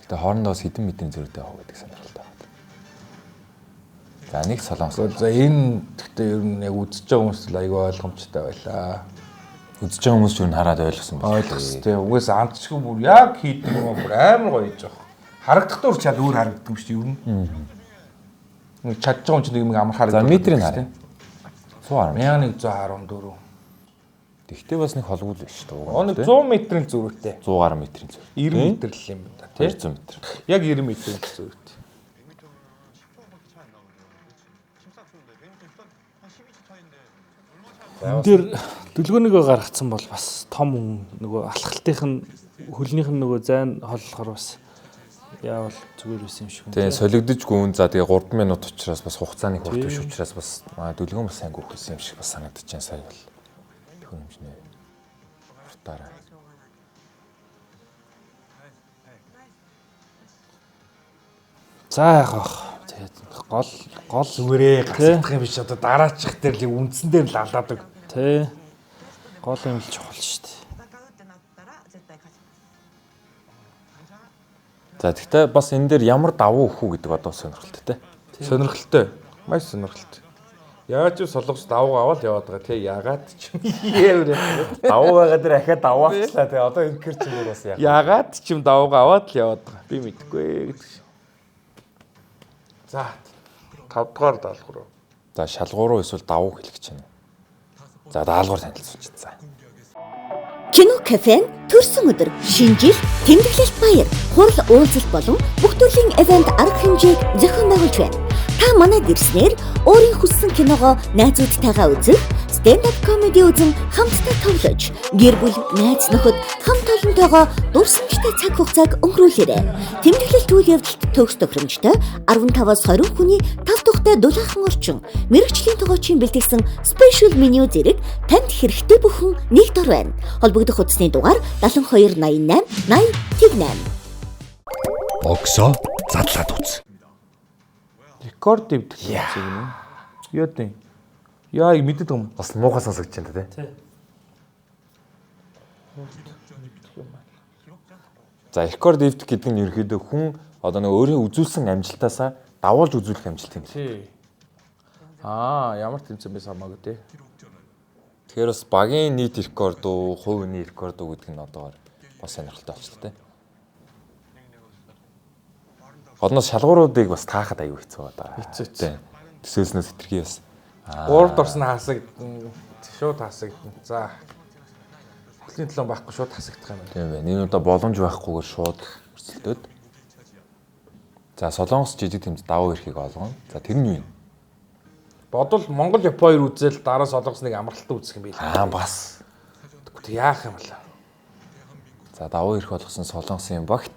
Speaker 1: Гэтэ хоорондоо хэдэн метрийн зөрүүтэй байгаа гэдэг сонирхолтой байна. За нэг солонгос.
Speaker 2: За энэ гэхдээ ер нь яг үзэж байгаа хүмүүс л айгүй ойлгомжтой байлаа.
Speaker 1: Үзэж байгаа хүмүүс ч юу хараад ойлгосон байна.
Speaker 2: Ойлгосон тийм. Угаас амтчгүй бүр яг хийдэг юм бүр амар гоё хийж байгаа. Харагдахтуур чад өөр харагддаг юм шүү дээ ер нь. Нэг чадж байгаа юм чинь нэг юм амар харагддаг.
Speaker 1: За метрийг харъя.
Speaker 2: 1114.
Speaker 1: Тэгтээ бас нэг холгүй л биш шүү дээ.
Speaker 2: Оног 100 метрийн зөрүүтэй.
Speaker 1: 100 гаруй метрийн зөрүү.
Speaker 2: 90 метр л юм байна тий.
Speaker 1: 200 метр.
Speaker 2: Яг 90 метрийн зөрүүтэй.
Speaker 3: Энд дээр дүлгөөнийг гаргацсан бол бас том нөгөө алхалтынх нь хөлнийх нь нөгөө зайн холлохоор бас яавал зүгээр байсан юм шиг байна.
Speaker 1: Тэгээ солигдож гүн за тэгээ 3 минут учраас бас хугацааны хурд биш учраас бас дүлгөөн бас сайн гүйсэн юм шиг бас санагдаж байна сая бол. Тэгүн юм шинэ. Хурдаараа.
Speaker 3: За яах вэ? Тэгээд гол
Speaker 2: зүгээрээ гацдах юм биш одоо дараачих дээр л үндсэн дээр л алаадаг.
Speaker 3: Тэ. Гол юм л чухал шүү дээ.
Speaker 1: За тэгтээ бас энэ дээр ямар давуу өгөх үү гэдэг одоо сонирхолтой те.
Speaker 2: Сонирхолтой. Маш сонирхолтой. Яаж ч солонгос давуу аваад яваад байгаа тий ягаад ч юм
Speaker 1: давуу байгаа дээр ахаа давуу авчлаа тий одоо энэ кэр чигээр бас
Speaker 2: ягаад ч юм давуугаа аваад л яваад байгаа. Би мэдэхгүй гэдэг шиг. За 5 дугаар даалгавар.
Speaker 1: За шалгуур уу эсвэл давуу хэлэх гэж байна. За даалгавар танилцуулж за.
Speaker 6: Кино кафен төрсөн өдөр шинжил тэмдэглэлт баяр хурал уулзалт болон бүх төрлийн ивент арга хэмжээг зохион байгуулж байна. Та манайд ирснээр өөрийн хүссэн киногоо найзуудтайгаа үзэх, stand-up comedy үзэн хамтдаа тоглож, гэр бүл, найз нөхөд хамт олонтойгоо дурсамжтай цаг хугацааг өнгөрүүлээрэй. Тэмдэглэлт үйл явдалд төгс тохиромжтой 15-аас 20 хүний 5 тухтай дулаахан орчин мэрэгчлийн тогоочийн бэлтгэсэн special menu зэрэг танд хэрэгтэй бүхэн нэг дор байна. Холбогдох утасны дугаар 7288 8088.
Speaker 5: Боксо задлаад үз.
Speaker 2: Рекорд дэвдэх юм чинь. Яа дээ. Яа мэддэг юм.
Speaker 1: Бас муухай сонсогдож байна те. За рекорд дэвдэх гэдэг нь ерөөдөө хүн одоо нэг өөрөө үзүүлсэн амжилтаасаа давуулж үзүүлэх амжилт юм.
Speaker 2: Тий. Ямар тэмцээн бэ хамаагүй те.
Speaker 1: Тэгэхээр бас багийн нийт рекорд уу, хувийн рекорд уу гэдэг нь одоогоор бас сонирхолтой болчихлоо те. Одноос шалгууруудыг бас таахад аюу хэцүү байна.
Speaker 2: Хэцүү.
Speaker 1: Төсөөснөөс хэтэрхий бас.
Speaker 2: 3-д орсон хасагдана. Шууд хасагдана. За. Хөлийн төлөө байхгүй шууд хасагдах юм байна.
Speaker 1: Тийм байна. Энэ удаа боломж байхгүйгээр шууд өрсөлдөөд. За Солонгос жижиг тэмцээн давуу эрхийг олгоно. За тэр нь юу юм?
Speaker 2: Бодвол Монгол Япон хоёр үзэл дараа Солонгосныг амралтаа үзэх юм байл.
Speaker 1: Бас.
Speaker 2: Тэгвэл яах юм бэ?
Speaker 1: За давуу эрх олгосон Солонгосын багт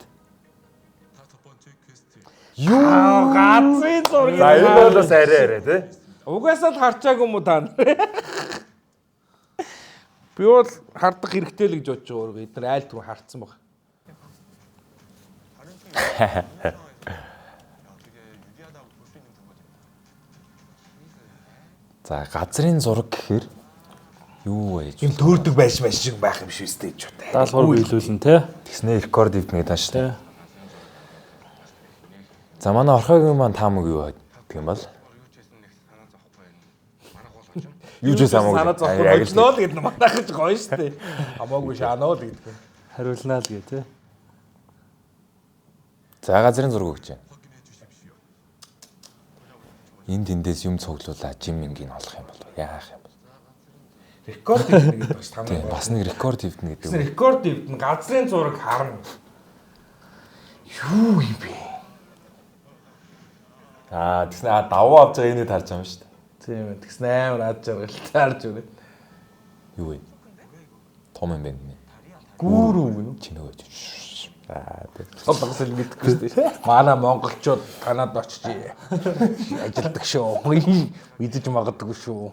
Speaker 2: газрын зургийг.
Speaker 1: За энэ бол бас арай тий.
Speaker 2: Угаасаа л харчаагүй юм уу та нар? Би бол хардах хэрэгтэй л гэж бодож байгаа өөрөө. Эдгээр айл түрүү хартсан баг.
Speaker 1: За газрын зураг гэхээр юу вэ?
Speaker 2: Юм төөрдөг байж шиг байх юм шүү дээ гэж үү.
Speaker 3: Даалгавар биелүүлэн тий.
Speaker 1: Тэгснэ рекорд ивднэ тааш тий. За манай орхойгийн маань таамаг юу гэх юм бол? Юу ч самаагүй.
Speaker 2: Санаа зовхолноо л гэдэг нь манайхаж гоё шүү дээ. Хамаагүй шаанаа л гэдэг.
Speaker 3: Хариулнаа л гээ тий.
Speaker 1: За газрын зураг өгч байна. Энд эндээс юм цуглуулаа жимингийн олох юм бол яах юм бол?
Speaker 2: Рекорд ивднэ гэдэг бас тамаа.
Speaker 1: Тийм бас нэг рекорд ивднэ гэдэг.
Speaker 2: Рекорд ивднэ газрын зураг харна. Юу юм бэ?
Speaker 1: Тэгснэ давуу авч байгаа энийг харж байгаа юм шүү дээ.
Speaker 2: Тийм ээ. Тэгснэ амар ад жаргалтай харж байна.
Speaker 1: Юу вэ? Том юм байна.
Speaker 2: Гүүрүү юу?
Speaker 1: Чинөө.
Speaker 2: Солонгос хэл мэдэхгүй шүү дээ. Манай монголчууд Канад очиж ажилдаг шүү. Мэдэж магадгүй шүү.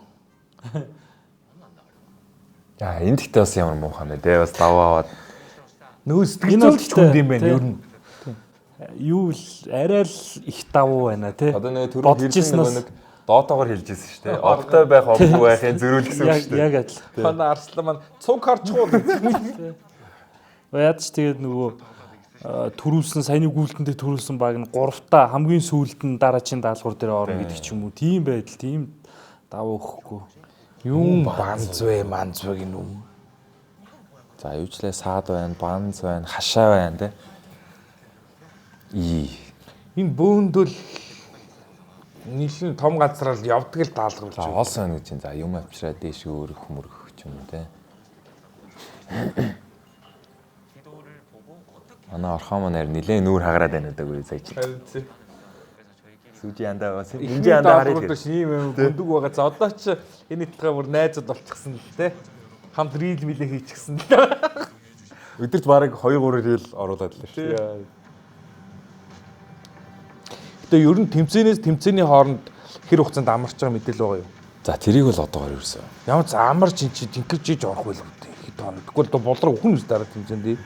Speaker 1: Яа, энэ дэхтэй бас ямар муухай мэ. Тэ бас даваад
Speaker 2: Нөө сэтгэл зүйч хүнд юм байна ер нь.
Speaker 3: Юу л арай л их давуу байна тий.
Speaker 1: Одоо нэг түрүү хэлсэн нэг доотоогоор хэлжсэн шүү дээ. Овтой байх, овгүй байхын зөрүүл гэсэн үг шүү дээ.
Speaker 3: Яг адил.
Speaker 2: Манай Арслан маань цуг харчгүй гэдэг.
Speaker 3: Ядч тэгээд нөгөө төрүүлсэн саяны гүйлтэндээ төрүүлсэн баг нь 3-та хамгийн сүүлд нь дараачийн даалгавар дээр орно гэдэг ч юм уу. Тийм байдал, тийм давуу өгөхгүй.
Speaker 2: Юм банзвэ, манзвэ гинү.
Speaker 1: За юучлээ саад байна, банз байна, хашаа байна те.
Speaker 2: Энэ бөөндөл нийлэн том газраар явдаг л даалгавар
Speaker 1: За олсон гэж чинь за юм авчраа дээш өөрөх мөрөх ч юм уу те. Манай орхон маань нэлээд нүүр хагараад байна гэдэг үе сая чи. Сүжи андаа бас энэ андаа хараад
Speaker 2: ийм гүндэг байгаа. За одоо ч энэ итгээ бүр найзууд болчихсон л те. Хамт рил милээ хийчихсэн.
Speaker 1: Өдөрт бараг 2-3 рил оруулаад л шүү.
Speaker 2: Гэтэ ер нь тэмцээнээс тэмцээний хооронд хэр хугацаанд амарч байгаа мэдээлэл байгаа юу?
Speaker 1: За тэрийг бол одоогоор ерөөсөө.
Speaker 2: Ямар ч амарч ин чи тэнхэж жиж орох байлгүй хэд хоног. Тэгвэл болроо өхөн үс дараа тэмцээнд дээ.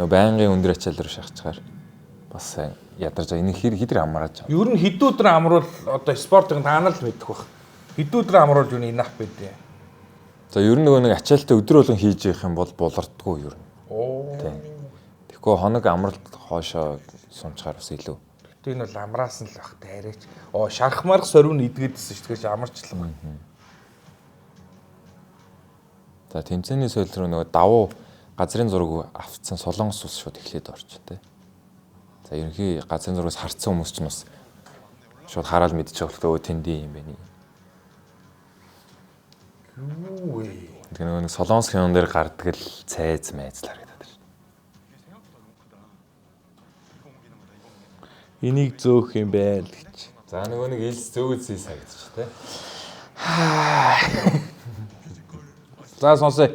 Speaker 1: Нөгөө байнгын өндөр ачаал руу шахчихаар бас ядарч байгаа. Энэ хэр амарч байгаа.
Speaker 2: Ер нь хэд өдөр амруул одоо спортын таанаар л мэдэх бах. Хэд өдөр амруулж юу инах байдэ.
Speaker 1: За ер нь нөгөө нэг ачаалтаа өдөр болгон хийж явах юм бол булардгүй ер нь. Тийм. Тэгэхгүй хоног амралт хоошоо сумчгаар бас илүү.
Speaker 2: Гэтэ энэ бол амраасан л бах таарайч. Шарах марх сорвн идгээдсэн шүү. Тэгэхээр амарчлаа.
Speaker 1: За тэмцээний соёл руу нөгөө давуу газрын зураг авцсан Солонгос улс шууд эхлээд орч тээ. За ерөнхий газрын зурагаас харцсан хүмүүс ч бас шууд хараад мэдчих болтой тэндийн юм байна.
Speaker 2: Юу вэ?
Speaker 1: Тэгээ нэг Солонгос кинон дээр гардаг л цайз майзлаар гэдэг байна.
Speaker 2: Энийг зөөх юм байл гэж.
Speaker 1: За нөгөө нэг элс зөөгөөсэй сагдчих тээ.
Speaker 2: За сонсъё.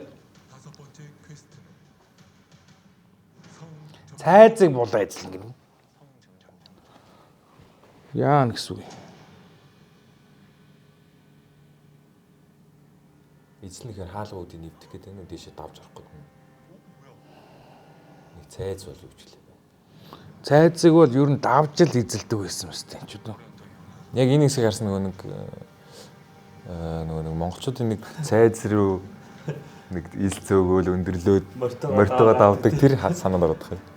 Speaker 2: Цайзыг булаа ажиллана гэнэ. Яа гэсэн үг.
Speaker 1: Эзлэнийхээр хаалгуудыг нэвдэх гэдэг нь дээшээ давж орох гэдэг нь. Нэг цайз бол юу ч лээ.
Speaker 2: Цайзыг бол ер нь давж л эзэлдэг байсан мэт юм ч үү.
Speaker 1: Яг энэ хэсгийг харсан нөгөө нэг монголчуудын нэг цайз руу нэг ил зөөгөөл өндөрлөөд мортогоо давдаг тэр санаанд ороод байгаа.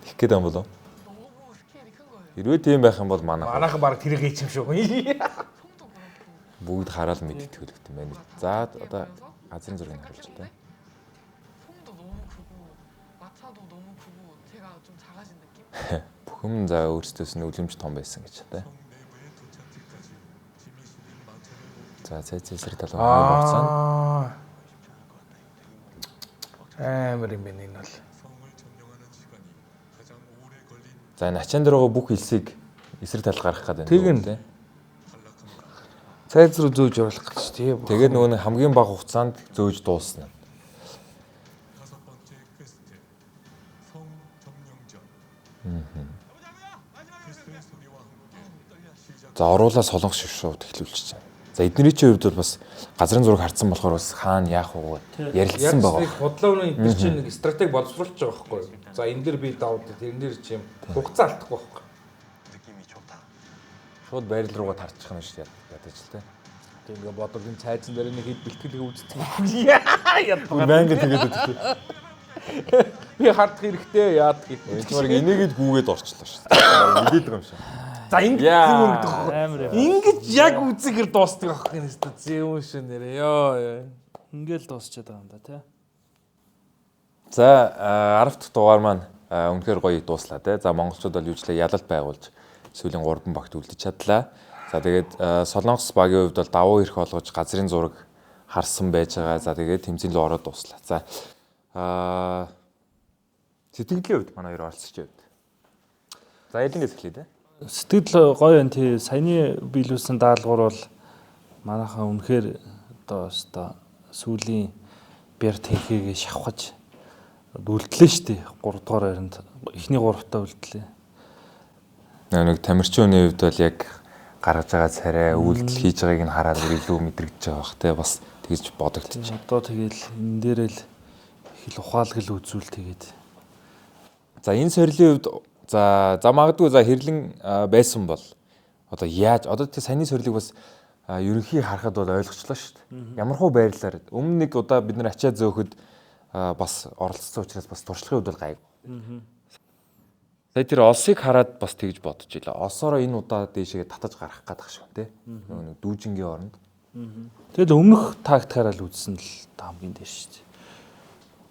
Speaker 1: Их гээд юм болов. Хэрвээ тийм байх юм бол
Speaker 2: манайхан баг тэрийг хийчих юм шүү.
Speaker 1: Бүгд хараад мэддэг хөлөгт юм байна. За одоо газрын зургийг харуулж байна. Бүхэн за өөрсдөөс нь үлэмж том байсан гэж байна. За цэцэсэр талбай болцсон.
Speaker 2: Амар юм байна энэ бол.
Speaker 1: За энэ ачаан дээр байгаа бүх хэлсийг эсрэг тал гаргах гэдэг
Speaker 2: юм тийм. Цайз руу зөөж оруулах гэж тийм.
Speaker 1: Тэгээд нөгөө нэг хамгийн бага хугацаанд зөөж дуусна. За оруулаа солонгос шившүүд эхлүүлчихэж байна. За эдний чинь хувьд бол бас газрын зураг харцсан болохоор бас хаана яах вэ ярилцсан байгаа.
Speaker 2: Яг бодлоо нь энэ чинь нэг стратеги боловсруулж байгаа байхгүй юу? За энэ дэр би давд тэрэн дээр чи юм хугацаа алдахгүй байхгүй.
Speaker 1: Шууд байрал руугаа тарчих нь шүү ядаж л те.
Speaker 2: Тэг ингээ бодол энэ цайзан дээр нэг хэд бэлтгэл үздэг.
Speaker 1: Мангад тэгээд үздэг.
Speaker 2: Би хардах хэрэгтэй яад гэдэг.
Speaker 1: Энэ чимэрэг энийгэд гүүгээд орчлоо шүү. Мэдээд байгаа юм шиг.
Speaker 2: За ингэж зүгөрдөх байхгүй. Ингэж яг үзэгээр дуустдаг байхгүй юм шүү. Зэвүүн шүү нэрээ. Йоо.
Speaker 3: Ингээл дуусчаад байгаа юм да тий.
Speaker 1: За 10 дахь дугаар маань үнэхээр гоё дууслаа те. За монголчууд бол юучлээ ялалт байгуулж сүүлийн 3 багт үлдэж чадлаа. За тэгээд Солонгос багийн хувьд бол давуу эрх олгож газрын зураг харсан байж байгаа. За тэгээд тэмцээн рүү ороод дуслаа. За сэтгэлийн хувьд манай хоёр оролцож байв. За эднээс эхлэе те.
Speaker 3: Сэтгэл гоё энэ тий саяны биелүүлсэн даалгавар бол манайхаа үнэхээр одоо сүүлийн бяр тэнхээгээ шавхаж үлдлээ шүү дээ. 3 дугаар байранд эхний 3-таа үлдлээ.
Speaker 1: Нэг тамирчин хүний хувьд бол яг гаргаж байгаа царай үйлдэл хийж байгааг нь хараад илүү мэдрэгдэж байгаа бах те бас тэгж бодогдчих.
Speaker 3: Одоо тэгэл энэ дээрээ л их л ухаалгал үзүүл тэгээд.
Speaker 1: За энэ сорилын хувьд за магадгүй за хэрлэн байсан бол одоо яаж одоо тэр саяны сорилыг бас ерөнхий харахад бол ойлгочлаа шүү дээ. Ямархуу байрлалаар өмнө нэг удаа бид нар ачаа зөөхөд бас оролцсон учраас бас туршлагын хувьд бол гайг. Тэгээ тэр олсыг хараад бас тэгж бодож илаа. Олсороо энэ удаа дээшээ татаж гарах гэдэг шүү те. Нэг дүүжингийн оронд.
Speaker 3: Тэгэл өмнөх тактикаараа л үзсэн л хамгийн дээш шүү дээ.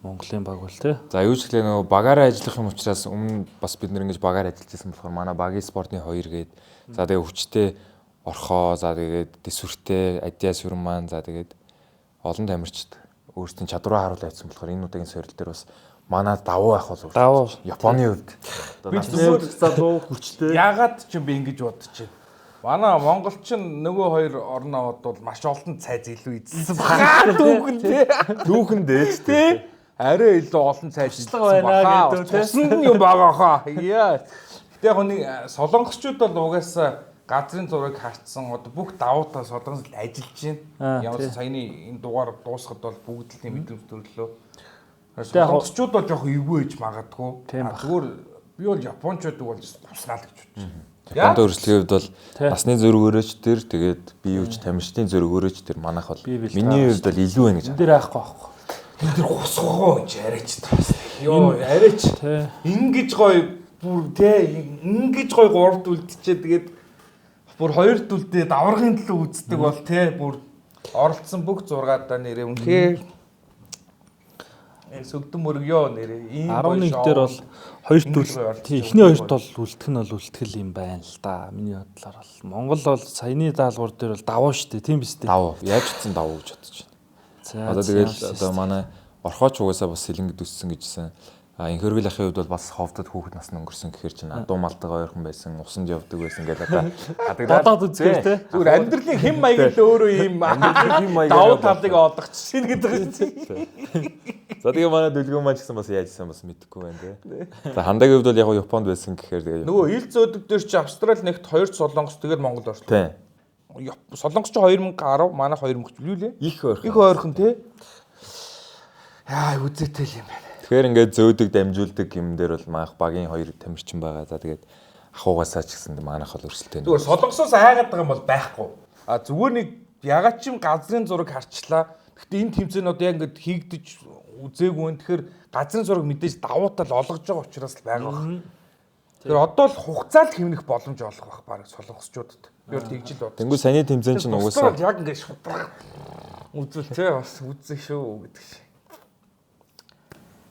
Speaker 3: Монголын баг бол те.
Speaker 1: За юу ч хэлээ нөгөө багаараа ажиллах юм учраас өмнө бас бид нэр ингэж багаар ажиллаж байсан болохоор манай багийн спортын 2 гээд за тэгээ хүчтэй орхоо за тэгээд дэсвэртэй адиа сүрэн маань за тэгээд олон тамирчид өөрсдийн чадвараа харуулж байсан болохоор энэ удаагийн сорил дээр бас манай давуу байх болов.
Speaker 3: Давуу.
Speaker 1: Японы хувьд
Speaker 2: би зүгээр
Speaker 3: залуу хүчтэй.
Speaker 2: Ягаад ч би ингэж бодож байна. Манай монголчин нөгөө 2 орноо бол маш олон цайз илүү эзэлсэн баха. Дүүхэн тий.
Speaker 1: Дүүхэн дээж тий.
Speaker 2: Арай илүү олон цайз эзэлсэн баха. Тусан юм байгаа хаа. Яа. Гэтэ яг нэг солонгосчууд бол угаасаа газрын зургийг харцсан одоо бүх давуутаа солонгос ажиллаж байна. Ямар саяны энэ дугаар дуусахад бол бүгд л мэдрэмж төрлөө. Солонгосчууд бол жоох эвгүй ээж магадгүй. Зүгээр би бол японочдод бол туснаа л гэж бодож байна.
Speaker 1: Японд өрсөлдөхийн хувьд бол насны зөргөөрөөч тэр тэгээд бие үуч тамирчдын зөргөөрөөч тэр манайх бол миний хувьд бол илүү байна гэж.
Speaker 3: Энд дээр аахгүй аахгүй.
Speaker 2: Энд дээр хусгоо гэж арайч таас. Йоо арайч. Ингиж гоё бүр те ингиж гоё 3-т үлдчихээ тэгээд бүр 2-т үлдээ даваргын төлөө үздэг бол те бүр оролцсон бүх 6-аа нэрээ үнхээр сүгдэн мөргөө нэрээ
Speaker 3: 11 дээр бол 2-т үлдээ. Эхний 2-т бол үлдэх нь бол үлтгэл юм байна л да. Миний бодлоор бол Монгол бол саяны даалгавар дээр бол даваа штэ тийм биз дээ.
Speaker 1: Даваа. Яаж утсан даваа гэж бодож байна. Одоо тэгэл одоо манай орхооч угаасаа бас сэлэнгд үссэн гэжсэн. Инхэргэл ахын хувьд бол бас ховдод хүүхэд насны өнгөрсөн гэхэр чинь дуу малтайгаа ойрхон байсан, усанд явдаг байсан гэдэг одоо
Speaker 3: бодоод үзгээр те.
Speaker 2: Зүгээр амьдралын хэм маяг л өөрөө юм давуу талыг олгочихсон гэдэг юм.
Speaker 1: За тэгээ манай дүлгэн маань ч гэсэн бас яажсан бас мэдэхгүй байна те. За хандагийн хувьд бол яг Японд байсан гэхээр тэгээ
Speaker 2: нөгөө ил зөөдөг дээр чи Австрали нэгт 2 солонгос тэгээд Монгол орсон.
Speaker 1: Тийм.
Speaker 2: Солонгос ч 2010 манай 2000 юу лээ?
Speaker 1: Их ойрхон.
Speaker 2: Их ойрхон те. Яа үзээтэй юм байна.
Speaker 1: Тэгэхээр ингээд зөөдөг дамжуулдаг юм дээр бол маах багийн 2 тамирчин байгаа. За тэгээд ахуугаасаа ч гэсэн маанах бол өрсөлдөөн.
Speaker 2: Зүгээр солонгосоос хайгаад байгаа юм бол байхгүй. А зүгээр нэг ягаад ч юм газрын зураг харчлаа. Гэхдээ энэ тэмцээнүүд яг ингээд хийгдэж үзээгүй. Тэгэхээр газрын зураг мэдээж давуутал олгож байгаа учраас л байгаа баг. Тэгэхээр одоо л хугацаанд хэмнэх боломж олох байх баг солонгосчуудад. Би бол тэгж л бод.
Speaker 1: Тэнгүү саяны тэмцээн чинь угаасаа
Speaker 2: яг ингээд шудраг үзвэл тий бас үзэх шүү гэдэг шиг.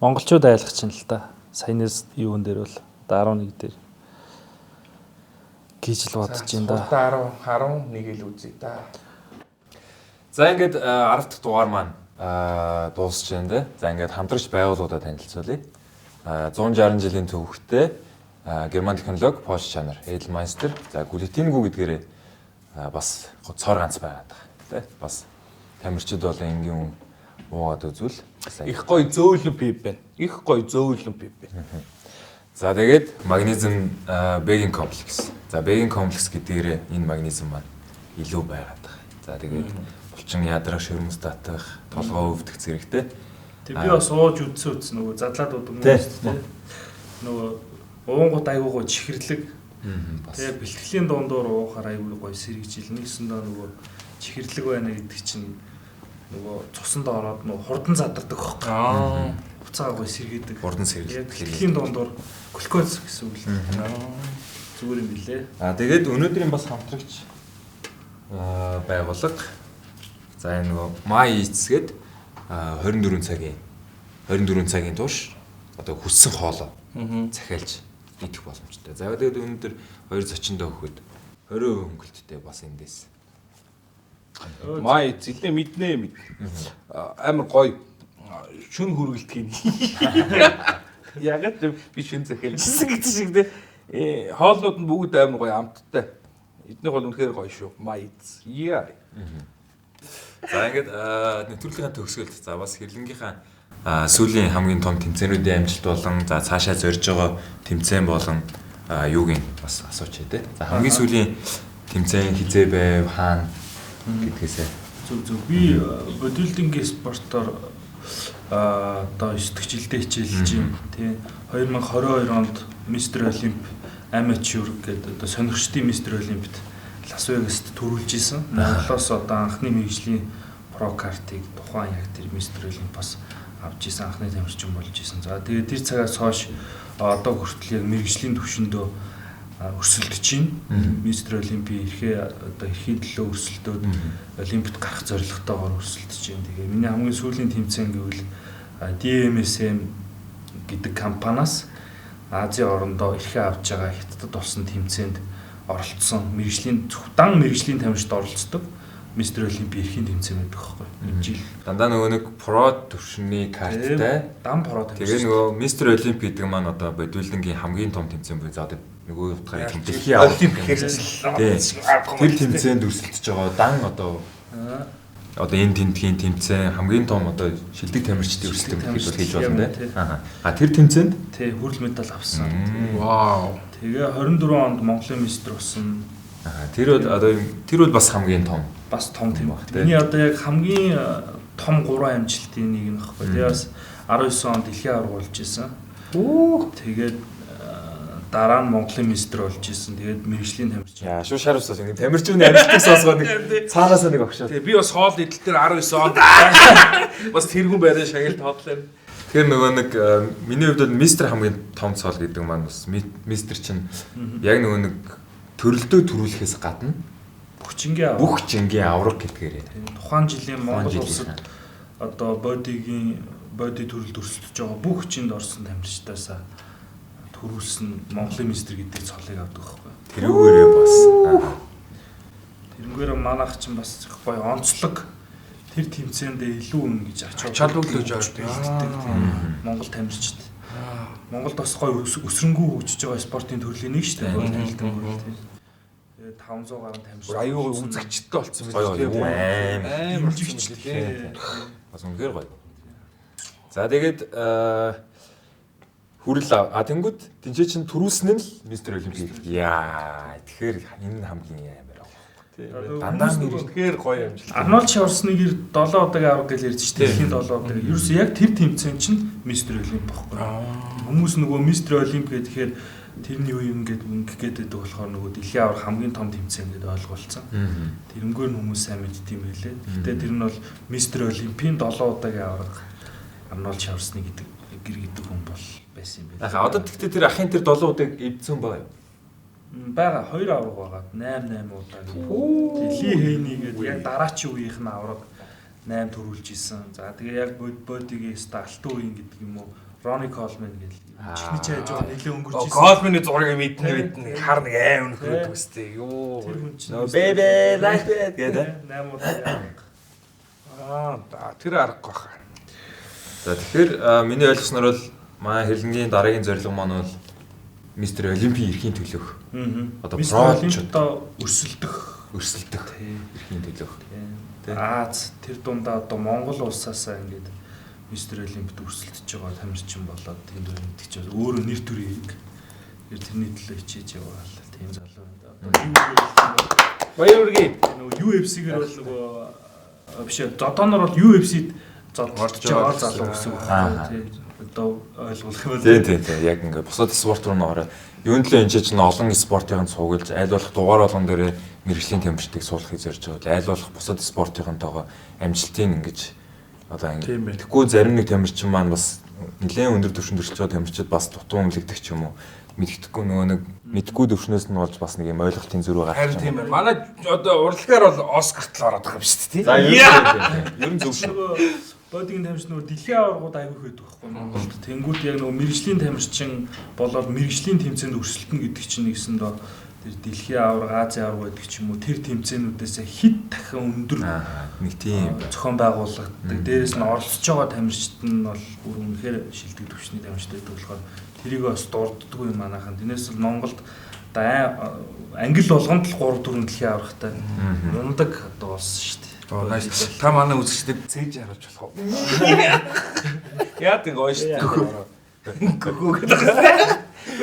Speaker 3: Монголчууд айлгах чинь л да. Саянаас юун дээр бол 11 дээр гэж л бодож байна да.
Speaker 2: 11 л үзье да.
Speaker 1: За ингээд 10 дахь дугаар маань дуусч байна те. За ингээд хамтрагч байгууллагуудаа танилцуулъя. 160 жилийн түүхтэй Герман технологи, Porsche чанар, Edelmeister, за Gulitengу гэдгээрээ бас цоор ганц байгаад байгаа. Тэ бас тамирчид бол энгийн уугаад үзвэл
Speaker 2: их гоё зөөлөн пип байна. Их гоё зөөлөн пип байна.
Speaker 1: За тэгээд магнезиум Begging комплекс. За Begging комплекс гэдгээрээ энэ магнезиум маань илүү байгаад байгаа. За тэгээд булчин ядрах, ширмэс татах, толгоо өвдөх зэрэгтэй.
Speaker 3: Тэг би бас ууж үдсэн нөгөө задлаад удаг хүмүүс тийм. Нөгөө уунгууд айгуугаа чихэрлэг. Тэгээ бэлтгэлийн дундуур уухаар айгүй гоё сэргийж илнэсэндээ нөгөө чихэрлэг байна гэдэг чинь нөгөө цусанд ороод нөгөө хурдан задардаг байхгүй. Буцаа гоё сэргээдэг.
Speaker 1: Хурдан сэргэлдэг.
Speaker 3: Бэлтгэлийн дундуур глюкоз гэсэн үг л. Зүгээр юм билээ.
Speaker 1: Тэгээд өнөөдрийн бас хамтрагч байгууллага. За энэ нөгөө My Eats гээд 24 цагийн турш одоо хүссэн хоолоо захиалж идэх боломжтой. За тэгээд өнөөдөр 2 зочиндоо өгөхөд 20% хөнгөлттэй бас эндээс.
Speaker 2: My Eats илээ мэднэ. Амар гоё шүн хүргэлт хийнэ. Ягаад би шүн захиалжсэн гэдэг шиг дээ. Хоолнууд нь бүгд амар гоё амттай. Эднийх бол үнэхээр гоё шүү. My Eats.
Speaker 1: За ингээд нэвтрүүлгийн төгсгөлд за бас хэрлэнгийнхаа сүүлийн хамгийн том тэмцээнүүдийн амжилт болон за цаашаа зорж байгаа тэмцээн болон юуг нь бас асууч те. За хамгийн сүүлийн тэмцээн хизээ байв хаана гэдгээсээ.
Speaker 3: Зөв би бодибилдингийн спортоор одоо 9 дэх жилдээ хичээлж байна тий. 2022 онд Мистер Олимп Amateur гэдэг одоо сонирхчдын Мистер Олимпиад Лас Вегаст төрүүлж исэн. Монголоос одоо анхны мэргэжлийн про картыг тухайн яг тэр Мистер Олимпиас авч исэн анхны тамирчин болж исэн. За тэгээд тэр цагаас хойш одоо хүртэл яг мэргэжлийн түвшиндөө өрсөлдөж байна. Мистер Олимпийн эрхийн төлөө өрсөлдөөд Олимпиад гарах зорилготойгоор өрсөлдөж байна. Тэгээ миний хамгийн сүүлийн тэмцээн гэвэл DMSM гэдэг компаниас Азийн орондоо эрхээ авч байгаа Хятадд болсон тэмцээнд оролцсон дан мэргэжлийн тамирчид оролцдог Мистер Олимпийн эрхийн тэмцээн байдаг байхгүй. Жил
Speaker 1: дандаа нөгөө нэг про төвшний карттай
Speaker 3: дан про тэмцээн.
Speaker 1: Тэгээ нөгөө Мистер Олимп гэдэг маань одоо бодибилдингийн хамгийн том тэмцээн буюу за нөгөө утгаараа дэлхийн Олимп гэхээр тэр тэмцээнд өрсөлдөж байгаа дан одоо энэ тэмцээний тэмцээн хамгийн том одоо шилдэг тамирчдын өрсөлдөг гэхэд хийж болно те. Тэр тэмцээнд
Speaker 3: тий хүрэл медаль авсан. Вау. Тэгээ 24 онд Монголын мистер болсон.
Speaker 1: Тэр бол бас хамгийн том.
Speaker 3: Бас том тийм баг. Миний одоо яг хамгийн том 3 амжилтын нэг нь баггүй. Тэгээ бас 19 онд дэлхийн аварга болж исэн. Тэгээд дараа нь Монголын мистер болж исэн. Тэгээд мэргэжлийн тамирчин.
Speaker 1: Яа, шүү шаруулсаас ингэ тамирчны амжилтыг сонсгоо нэг цаанаасаа нэг огшоо.
Speaker 2: Тэгээ би бас хоол идэл дээр 19 онд бас тэргүүн байраа шагнал тоотлоо.
Speaker 1: Тэгэхээр нөгөө нэг миний хувьд бол мистер хамгийн том цол гэдэг маань бас мистер чинь яг нөгөө нэг төрөлдөө төрүүлэхээс гадна бүх жингийн авраг гэдгээр.
Speaker 3: Тухайн жилийн Монгол улсад одоо боди төрөлд өрсөлдөж байгаа бүх хүчинд орсон тамирчдаас төрүүлсэн Монголын мистер гэдэг цолыг авдаг байхгүй.
Speaker 1: Тэрүүгээрээ бас.
Speaker 3: Тэрүүгээр манайх чинь бас гоё онцлог тэр тэмцээндээ илүү үнэ гэж
Speaker 2: ачаалуулж авдаг.
Speaker 3: Монгол тамирчид. Монголд бас гоё өсрөнгөө хөгжиж байгаа спортын төрлийн нэг шүү дээ. Тэгээд 500 гаруй тамирчид.
Speaker 2: Аюу үзэгчтэй болсон
Speaker 1: байх. Имжигчтэй. Бас үнээр гоё. За тэгээд хүрэл тэнгүүд тэнцээ чинь төрүүлсэн нь л Мистер Олимпик. Яа, тэгэхээр энэ хамгийн амар аа. Дандаа үнэхээр гоё амжилт.
Speaker 3: Арнольд Шварценеггер 7 удаагийн авраг гэж ярьж штэ. Дэлхийн 7 удаа. Ерөөс яг тэр тэмцээн чинь Мистер Олимп байхгүй. Хүмүүс нөгөө Мистер Олимп гэхээр тэрний юу юм ингээд байдаг болохоор нөгөө дэлхийн авраг хамгийн том тэмцээн гэдээ ойлголцсон. Тэрнгээр нь хүмүүс сайн мэддэм байлээ. Гэтэ тэр нь бол Мистер Олимпийн 7 удаагийн авраг Арнольд Шварценеггер гэдэг хүн бол байсан юм байна.
Speaker 1: Одоо тэгтээ тэр ахын тэр 7 удааг эвдсэн байгаа юу?
Speaker 3: Бага 2 авраг байгаа. 8 удаа. Дэлхийн хейний гэдэг яг дараачийн үеийнх нь авраг 8 төрүүлж исэн. За тэгээ яг бодигийн алтан үеийн гэдэг юм уу? Ronnie Coleman гэдэг чихний чайж байгаа нэлээ өнгөрч исэн.
Speaker 2: Coleman-ы зургийг мэднэ хар нэг аим нөхрөөд үстэй. Йоо.
Speaker 1: No baby like that гэдэг
Speaker 3: 8 удаа.
Speaker 2: Тэр аргагүй баха.
Speaker 1: За тэгэхээр миний ойлгосноор бол манай хэрлэнгийн дараагийн зорилго маань бол Мистер Олимпийн эрхийн төлөөх. Одоо
Speaker 3: Мистер Олимпиад өрсөлдөх
Speaker 1: эрхийн төлөөх.
Speaker 3: Аз тэр дундаа одоо Монгол улсаасаа ингээд Мистер Олимпиад өрсөлдөж байгаа тамирчин болоод тэнд мэдчих чинь өөрөө нэр төрийг тэрний төлөө хичээж яваа л тийм залуу байна.
Speaker 2: Баяргийн
Speaker 3: нөгөө UFC-гээр бол нөгөө биш зодоноор бол UFC-д орж байгаа залуу гэсэн үг тийм одоо ойлгох юм байна.
Speaker 1: Тийм яг ингээд бусад спорт руу нөрөө юун төлөө энэ чинь олон спортын цуглаж аль болох дугаар болгон дээр мэргэжлийн тамирчдыг суулгахыг зорж байгаа. Аль болох бусад спортынхантайгаа амжилтыг ингэж одоо ингээд тэгэхгүй зарим нэг тамирчин маань бас нэлээд өндөр түвшинд төрөлж байгаа тамирчид бас дутуу өмлөгдөх ч юм уу мэддэхгүй нөгөө нэг мэдгүй төвшнөөс нь болж бас нэг юм ойлголтын зөрүү гарч
Speaker 2: байгаа. Тийм ээ. Манай одоо урлагаар бол Оскарт л ороод байгаа юм шүү дээ.
Speaker 1: За ер нь зөв шүү.
Speaker 3: Бодигийн тамирчин нөгөө дэлхийн аваргууд аягүй хөдөг байхгүй Монголд. Тэнгүүд яг нөгөө мэргэжлийн тамирчин болоод мэргэжлийн тэмцээнд өрсөлдөн гэдэг чинь нэгсэн доо тэр дэлхийн аварга, Азийн аварга гэдэг ч юм уу тэр тэмцээнүүдээс хэд дахин өндөр
Speaker 1: нэг тийм
Speaker 3: зохион байгуулагддаг. Дээрээс нь оролцож байгаа тамирчид нь бол бүр үнэхээр шилдэг төвчний тамирчид байдаг болохоор тэрийг бас дурддаггүй юм манайхан. Тэрнээс л Монголд англи болгонд л 3-4 дэлхийн аваргатай ундаг одоо болсон шүү дээ.
Speaker 2: Nice. Та манай үзэгчдэд цээж харуулж болох уу? Яа тийм гоё шүү дээ. Гүгүү гэдэг.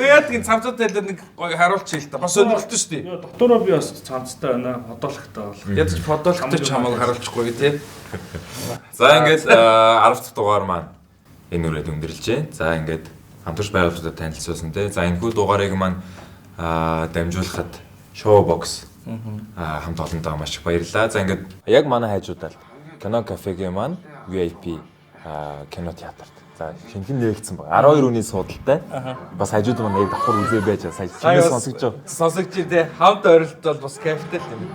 Speaker 2: Яа тийм цамцууд дээр нэг гоё харуулж хэл та. Бас сонирхолтой шүү дээ.
Speaker 3: Дотороо би бас цамцтай байна. Фотологтой бол.
Speaker 2: Ядаж фотологтой ч хамаагүй харуулчихгүй тий.
Speaker 1: За ингээд 10 дахь дугаар маань энэ үрээд өндөрлж байна. За ингээд хамтарч байгууллагуудад танилцуулсан тий. За энэхүү дугаарыг маань дамжуулахад Showbox хамт олондоо маш их баярлалаа. За ингээд яг манай хайжуудаа кино кафегийн маань VIP кино театрт. За шинхэн нээгдсэн баг. 12 үний суудалтай. Бас хайжууд маань яг давхар үзээ байж сая чинээс сонсогч.
Speaker 2: Сонсогч тий. Хамт ойролт бол бас кафетэй юм.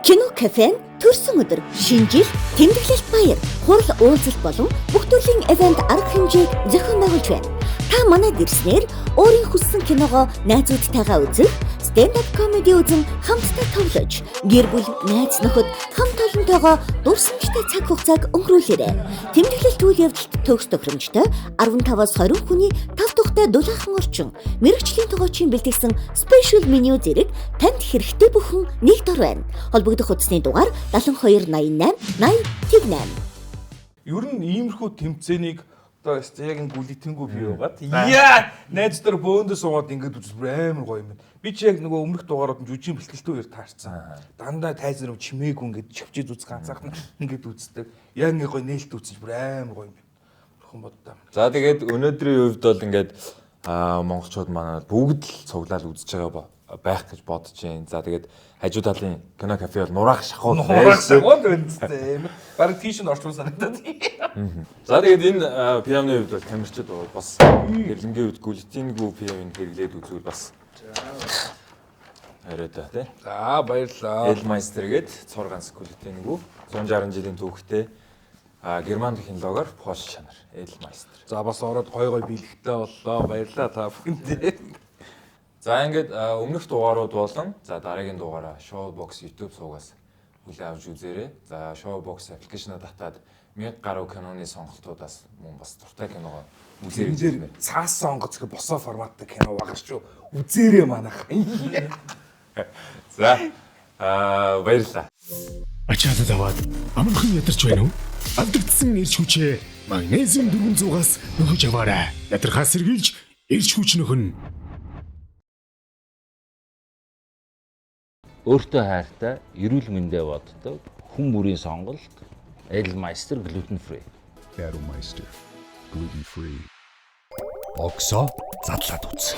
Speaker 6: Кино кафе төрсөн өдөр шинжил тэмдэглэлт баяр хурал уулзалт болон бүх төрлийн ивент арга хэмжээг зохион байгуулж байна. Та манайд ирснээр өөрийн хүссэн киногоо найзуудтайгаа үзэх, stand-up comedy үзэн хамтдаа тоглож, гэр бүл, найз нөхөд хамт олонтойгоо дурсамжтай цаг хугацааг өнгөрүүлээрэй. Тэмдэглэлт үйл явдалд төгс тохиромжтой 15-аас 20 хүний тав тухтай дулаахан орчин, мэргэжлийн тогоочийн бэлтгэсэн special menu зэрэг танд хэрэгтэй бүхэн нэг дор байна. Холбогдох утасны дугаар 7288 8088.
Speaker 2: Ер нь иймэрхүү тэмцээнийг одоо яг энэ гүлэтгэнгүү бий байгаад яа найз дээр бөөндөө суугаад ингэж үзэл амар гоё юм. Би ч яг нөгөө өмнөх дугаарууд нь жүжигний бэлтгэлтөө үер таарсан. Дандаа тайз нэр чимээгүй ингэж чивчээд үз ганцаархан ингэж үздэг. Яг ингэ гоё нээлт үзэж амар гоё юм. Бурхан боддоо.
Speaker 1: За тэгээд өнөөдрийн хувьд бол ингээд монголчууд манай бүгд л цуглаал үзэж байгаа байх гэж бодож байна. За тэгээд хажуу талын кино кафе бол нураах шахуул байсан.
Speaker 2: Үнэтэй. Бараг тийш нь орчмол санагдаад.
Speaker 1: За тэгээд энэ пианоны хувьд бол камерчд бол бас гэрлэнгийн хувьд гүлтингүү пианоны хэрэглээд үзвэл бас арайда тий.
Speaker 2: За баярлалаа.
Speaker 1: Элмайстер гээд цор ганц гүлтингүү 160 жилийн түүхтэй герман технологиор Польш чанар Элмайстер.
Speaker 2: За бас ороод гой биелэгтэй боллоо. Баярлалаа та бүхэнд.
Speaker 1: За ингээд өмнөх дугаарууд болон за дараагийн дугаараа Showbox YouTube суугаас хүлээн авч үзээрэй. За Showbox аппликейшнаа татаад 1000 гаруй киноны сонголтуудаас мөн бас дуртай киногоо үзээрэй.
Speaker 2: Цаас сонгоц гэх босоо форматтай кино багш шүү. Үзээрэй манайх.
Speaker 1: За баярлалаа.
Speaker 5: Ачаалал аваад амархан ядарч байна уу? Алдагдсан ирч хүчээ магнезиум 400-аас нөхөж аваарай. Ядархаас сэргийлж ирч хүч нөхөн.
Speaker 10: Өөртөө хайртай, эрүүл мэндэ боддог хүн бүрийн сонголт Elmeister gluten free.
Speaker 5: Elmeister gluten free. Оксо задлаад үз.